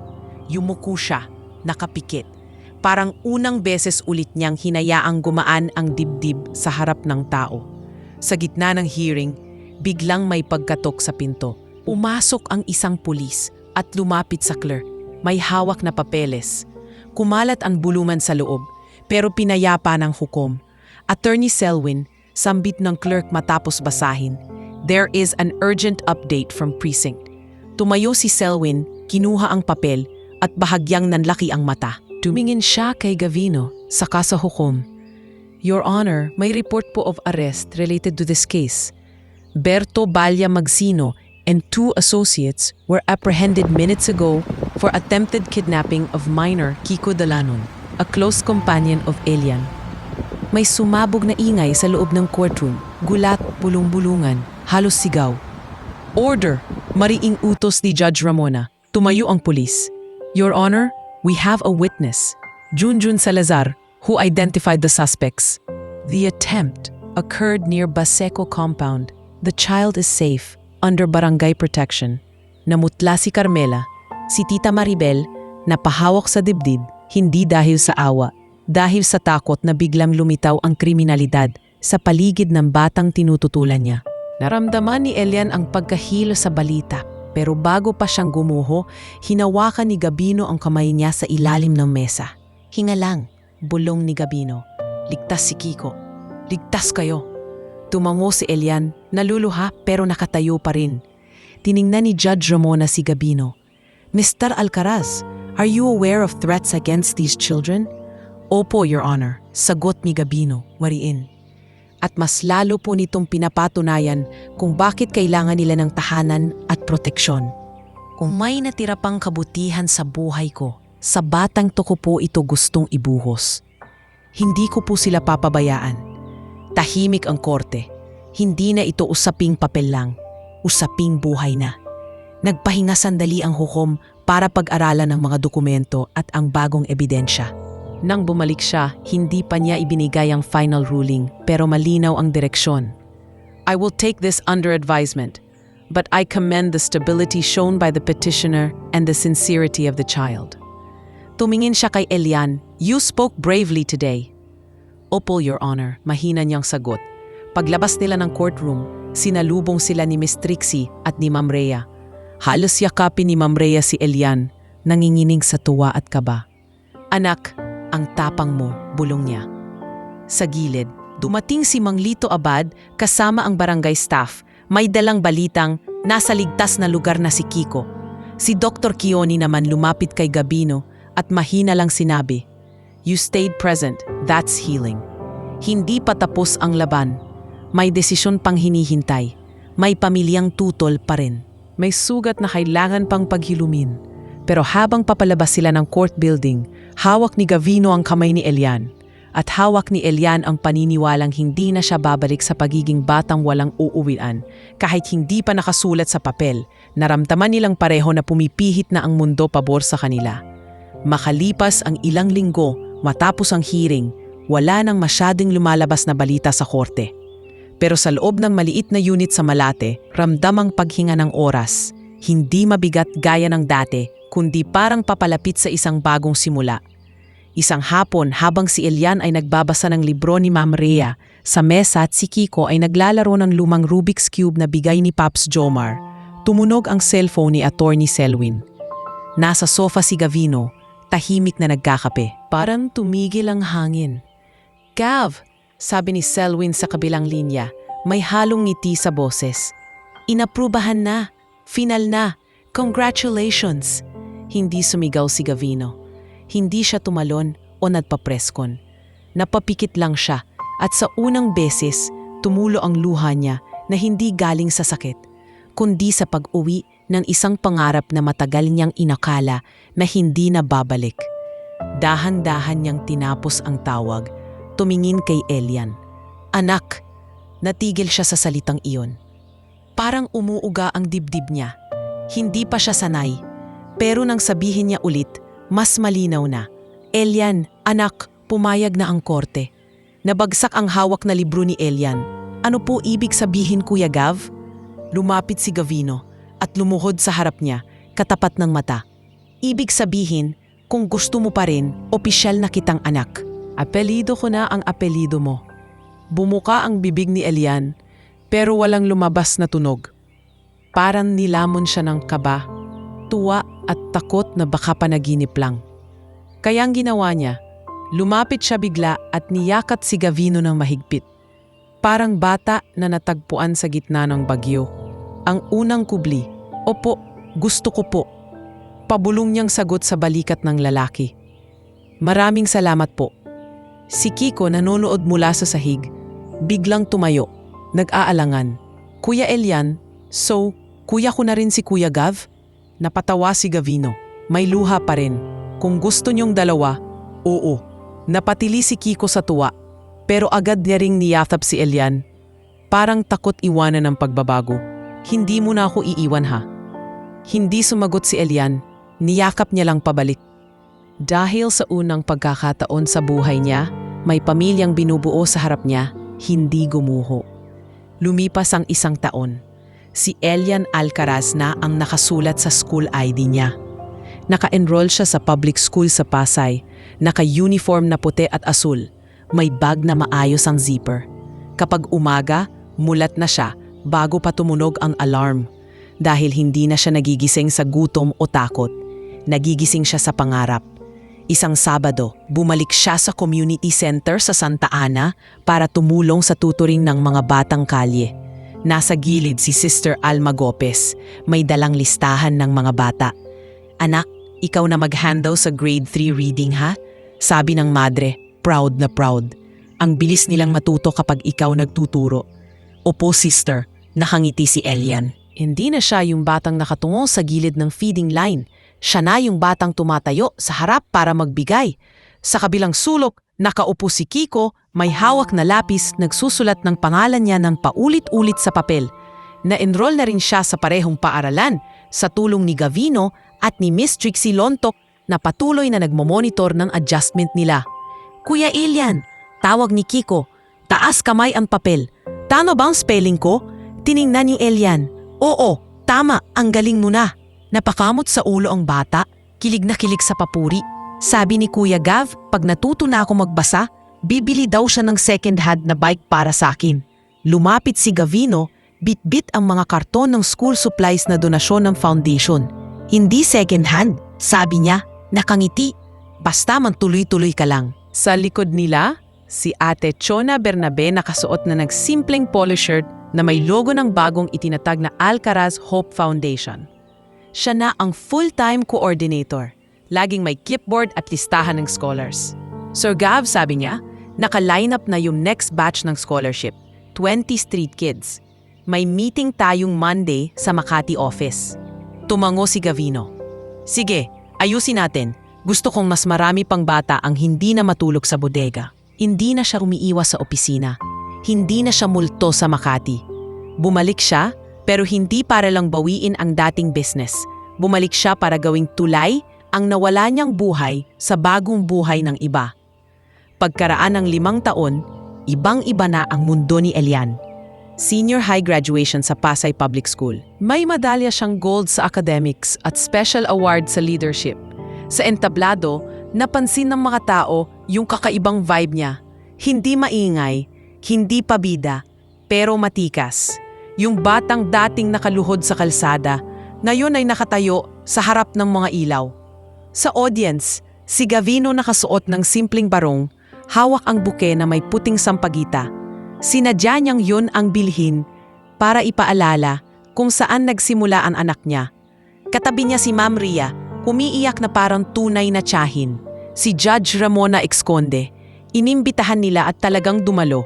Yumuko siya, nakapikit. Parang unang beses ulit niyang hinayaang gumaan ang dibdib sa harap ng tao. Sa gitna ng hearing, biglang may pagkatok sa pinto. Umasok ang isang pulis at lumapit sa clerk. May hawak na papeles. Kumalat ang buluman sa loob, pero pinayapa ng hukom. Attorney Selwyn, sambit ng clerk matapos basahin. There is an urgent update from precinct. Tumayo si Selwyn, kinuha ang papel at bahagyang nanlaki ang mata. Tumingin siya kay Gavino, saka sa hukom. Your Honor, may report po of arrest related to this case. Berto Balya Magsino and 2 associates were apprehended minutes ago for attempted kidnapping of minor Kiko Dalanon, a close companion of Elian. May sumabog na ingay sa loob ng courtroom, gulat, bulong-bulungan, halos sigaw. Order! Mariing utos ni Judge Ramona. Tumayo ang pulis. Your Honor, we have a witness, Junjun Salazar, who identified the suspects. The attempt occurred near Baseco compound. The child is safe, under barangay protection. Namutla si Carmela, si Tita Maribel, napahawak sa dibdib, hindi dahil sa awa, dahil sa takot na biglang lumitaw ang kriminalidad sa paligid ng batang tinututulan niya. Naramdaman ni Elian ang pagkahilo sa balita, pero bago pa siyang gumuho, hinawakan ni Gabino ang kamay niya sa ilalim ng mesa. Hinga lang, bulong ni Gabino. Ligtas si Kiko. Ligtas kayo. Tumango si Elian, naluluha pero nakatayo pa rin. Tiningnan ni Judge Ramona si Gabino. Mr. Alcaraz, are you aware of threats against these children? Opo, Your Honor, sagot ni Gabino, wariin. At mas lalo po nitong pinapatunayan kung bakit kailangan nila ng tahanan at proteksyon. Kung may natira pang kabutihan sa buhay ko, sa batang to ko po ito gustong ibuhos. Hindi ko po sila papabayaan. Tahimik ang korte. Hindi na ito usaping papel lang, usaping buhay na. Nagpahinga sandali ang hukom para pag-aralan ang mga dokumento at ang bagong ebidensya. Nang bumalik siya, hindi pa niya ibinigay ang final ruling pero malinaw ang direksyon. I will take this under advisement, but I commend the stability shown by the petitioner and the sincerity of the child. Tumingin siya kay Elian, you spoke bravely today. Opo, Your Honor, mahina niyang sagot. Paglabas nila ng courtroom, sinalubong sila ni Miss Trixie at ni Ma'am Rhea. Halos yakapin ni Ma'am Rhea si Elian, nanginginig sa tuwa at kaba. Anak, ang tapang mo, bulong niya. Sa gilid, dumating si Mang Lito Abad kasama ang barangay staff. May dalang balitang nasa ligtas na lugar na si Kiko. Si Dr. Kioni naman lumapit kay Gabino at mahina lang sinabi, You stayed present, that's healing. Hindi pa tapos ang laban. May desisyon pang hinihintay. May pamilyang tutol pa rin. May sugat na kailangan pang paghilumin. Pero habang papalabas sila ng court building, hawak ni Gavino ang kamay ni Elian. At hawak ni Elian ang paniniwalang hindi na siya babalik sa pagiging batang walang uuwian. Kahit hindi pa nakasulat sa papel, naramdaman nilang pareho na pumipihit na ang mundo pabor sa kanila. Makalipas ang ilang linggo, matapos ang hearing, wala nang masyadong lumalabas na balita sa korte. Pero sa loob ng maliit na unit sa Malate, ramdam ang paghinga ng oras. Hindi mabigat gaya ng dati, kundi parang papalapit sa isang bagong simula. Isang hapon habang si Elian ay nagbabasa ng libro ni Ma'am Rhea, sa mesa at si Kiko ay naglalaro ng lumang Rubik's Cube na bigay ni Pops Jomar. Tumunog ang cellphone ni Attorney Selwyn. Nasa sofa si Gavino, tahimik na nagkakape. Parang tumigil ang hangin. "Gav," sabi ni Selwyn sa kabilang linya, may halong ngiti sa boses. "Inaprubahan na. Final na. Congratulations." Hindi sumigaw si Gavino. Hindi siya tumalon o nagpapreskon. Napapikit lang siya at sa unang beses, tumulo ang luha niya na hindi galing sa sakit, kundi sa pag-uwi ng isang pangarap na matagal niyang inakala na hindi na babalik. Dahan-dahan niyang tinapos ang tawag, tumingin kay Elian. "Anak!" Natigil siya sa salitang iyon. Parang umuuga ang dibdib niya. Hindi pa siya sanay, pero nang sabihin niya ulit, mas malinaw na. "Elian, anak, pumayag na ang korte." Nabagsak ang hawak na libro ni Elian. "Ano po ibig sabihin, Kuya Gav?" Lumapit si Gavino at lumuhod sa harap niya, katapat ng mata. "Ibig sabihin, kung gusto mo pa rin, opisyal na kitang anak." "Apelido ko na ang apelido mo." Bumuka ang bibig ni Elian, pero walang lumabas na tunog. Parang nilamon siya ng kaba, tuwa at takot na baka panaginip lang. Kaya ang ginawa niya, lumapit siya bigla at niyakat si Gavino ng mahigpit. Parang bata na natagpuan sa gitna ng bagyo. Ang unang kubli, "Opo, gusto ko po." Pabulong niyang sagot sa balikat ng lalaki. "Maraming salamat po." Si Kiko, nanonood mula sa sahig, biglang tumayo, nag-aalangan. "Kuya Elian, so, kuya ko na rin si Kuya Gav?" Napatawa si Gavino. May luha pa rin. "Kung gusto niyong dalawa, oo." Napatili si Kiko sa tuwa, pero agad niya ring niyakap si Elian. Parang takot iwanan ng pagbabago. "Hindi mo na ako iiwan ha." Hindi sumagot si Elian, niyakap niya lang pabalik. Dahil sa unang pagkakataon sa buhay niya, may pamilyang binubuo sa harap niya, hindi gumuho. Lumipas ang isang taon. Si Elian Alcaraz na ang nakasulat sa school ID niya. Naka-enroll siya sa public school sa Pasay, naka-uniform na puti at asul, may bag na maayos ang zipper. Kapag umaga, mulat na siya bago pa tumunog ang alarm. Dahil hindi na siya nagigising sa gutom o takot, nagigising siya sa pangarap. Isang Sabado, bumalik siya sa community center sa Santa Ana para tumulong sa tutoring ng mga batang kalye. Nasa gilid si Sister Alma Gopez, may dalang listahan ng mga bata. "Anak, ikaw na mag-handle sa grade 3 reading ha?" Sabi ng madre, proud na proud. "Ang bilis nilang matuto kapag ikaw nagtuturo." "Opo, sister," nakangiti si Elian. Hindi na siya yung batang nakatungo sa gilid ng feeding line. Siya na yung batang tumatayo sa harap para magbigay. Sa kabilang sulok, nakaupo si Kiko, may hawak na lapis, nagsusulat ng pangalan niya ng paulit-ulit sa papel. Na-enroll na rin siya sa parehong paaralan sa tulong ni Gavino at ni Miss Trixie Lontok na patuloy na nagmomonitor ng adjustment nila. "Kuya Elian," tawag ni Kiko, taas kamay ang papel. "Tama ba ang spelling ko?" Tiningnan ni Elian. "Oo, tama, ang galing mo na." Napakamot sa ulo ang bata, kilig na kilig sa papuri. Sabi ni Kuya Gav, pag natuto na ako magbasa, bibili daw siya ng second-hand na bike para sa akin. Lumapit si Gavino, bit-bit ang mga karton ng school supplies na donasyon ng foundation. "Hindi second-hand," sabi niya, nakangiti. "Basta magtuloy-tuloy ka lang." Sa likod nila, si Ate Chona Bernabe nakasuot na nagsimpleng polo shirt na may logo ng bagong itinatag na Alcaraz Hope Foundation. Siya na ang full-time coordinator. Laging may clipboard at listahan ng scholars. Sir Gav, sabi niya, naka-line up na yung next batch ng scholarship, 20 street kids. may meeting tayong Monday sa Makati office. Tumango si Gavino. Sige, ayusin natin. Gusto kong mas marami pang bata ang hindi na matulog sa bodega. Hindi na siya umiiwas sa opisina. Hindi na siya multo sa Makati. Bumalik siya, pero hindi para lang bawiin ang dating business. Bumalik siya para gawing tulay ang nawala niyang buhay sa bagong buhay ng iba. Pagkaraan ng 5 taon, ibang-iba na ang mundo ni Elian. Senior high graduation sa Pasay Public School. May medalya siyang gold sa academics at special award sa leadership. Sa entablado, napansin ng mga tao yung kakaibang vibe niya. Hindi maingay, hindi pabida, pero matikas. Yung batang dating nakaluhod sa kalsada, ngayon ay nakatayo sa harap ng mga ilaw. Sa audience, si Gavino nakasuot ng simpleng barong, hawak ang buke na may puting sampagita. Sinadya niyang yun ang bilhin para ipaalala kung saan nagsimula ang anak niya. Katabi niya si Ma'am Ria, umiiyak na parang tunay na tiyahin. Si Judge Ramona Exconde, inimbitahan nila at talagang dumalo.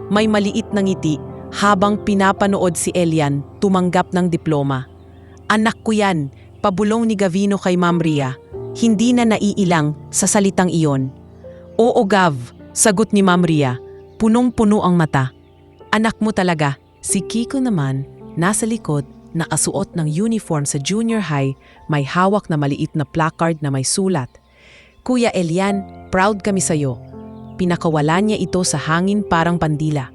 May maliit na ngiti habang pinapanood si Elian tumanggap ng diploma. Anak ko yan, pabulong ni Gavino kay Ma'am Ria. Hindi na naiilang sa salitang iyon. Oo Gav, sagot ni Ma'am Ria. Punong-puno ang mata. Anak mo talaga. Si Kiko naman, nasa likod, nakasuot ng uniform sa junior high, may hawak na maliit na placard na may sulat. Kuya Elian, proud kami sa'yo. Pinakawalan niya ito sa hangin parang pandila.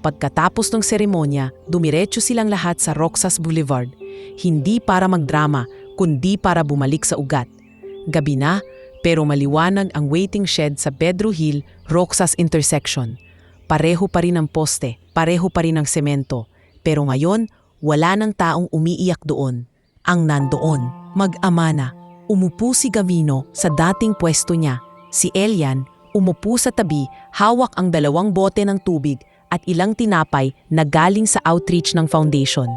Pagkatapos ng seremonya, dumiretso silang lahat sa Roxas Boulevard. Hindi para magdrama, kundi para bumalik sa ugat. Gabi na, pero maliwanag ang waiting shed sa Pedro Hill, Roxas intersection. Pareho pa rin ang poste, pareho pa rin ang semento. Pero ngayon, wala nang taong umiiyak doon. Ang nandoon, mag-ama na. Umupo si Gavino sa dating pwesto niya. Si Elian, umupo sa tabi, hawak ang 2 bote ng tubig at ilang tinapay na galing sa outreach ng foundation.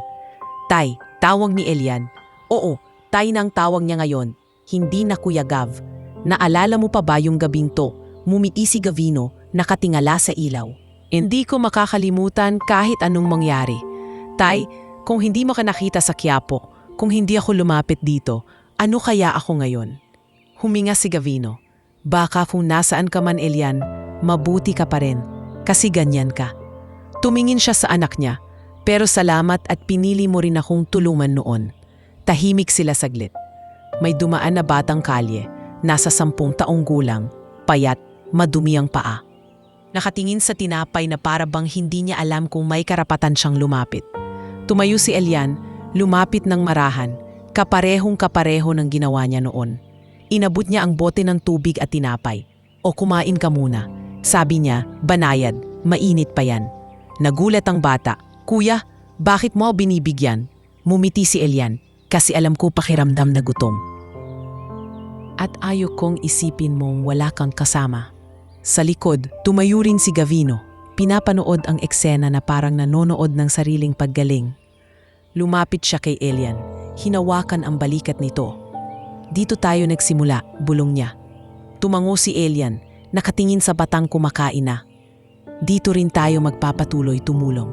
Tay, tawag ni Elian. Oo, tay nang tawag niya ngayon. Hindi na Kuya Gav. Naalala mo pa ba yung gabing to? Mumiti si Gavino, nakatingala sa ilaw. Hindi ko makakalimutan kahit anong mangyari. Tay, kung hindi mo ka nakita sa Quiapo, kung hindi ako lumapit dito, ano kaya ako ngayon? Huminga si Gavino. Baka kung nasaan ka man, Elian, mabuti ka pa rin, kasi ganyan ka. Tumingin siya sa anak niya, pero salamat at pinili mo rin akong tulungan noon. Tahimik sila saglit. May dumaan na batang kalye, nasa 10 taong gulang, payat, madumi ang paa. Nakatingin sa tinapay na para bang hindi niya alam kung may karapatan siyang lumapit. Tumayo si Elian, lumapit ng marahan, kaparehong-kapareho ng ginawa niya noon. Inabot niya ang bote ng tubig at tinapay. O kumain ka muna. Sabi niya, banayad, mainit pa yan. Nagulat ang bata. Kuya, bakit mo binibigyan? Mumiti si Elian, kasi alam ko pakiramdam na gutom. At ayok kong isipin mong wala kang kasama. Sa likod, tumayo rin si Gavino. Pinapanood ang eksena na parang nanonood ng sariling paggaling. Lumapit siya kay Elian. Hinawakan ang balikat nito. Dito tayo nagsimula, bulong niya. Tumango si Elian, nakatingin sa batang kumakain na. Dito rin tayo magpapatuloy tumulong.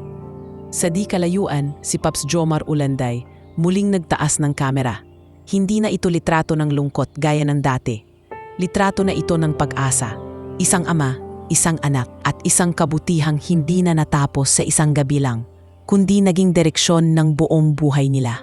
Sa di kalayuan, si Paps Jomar Ulanday muling nagtaas ng kamera. Hindi na ito litrato ng lungkot gaya ng dati. Litrato na ito ng pag-asa. Isang ama, isang anak at isang kabutihang hindi na natapos sa isang gabi lang, kundi naging direksyon ng buong buhay nila.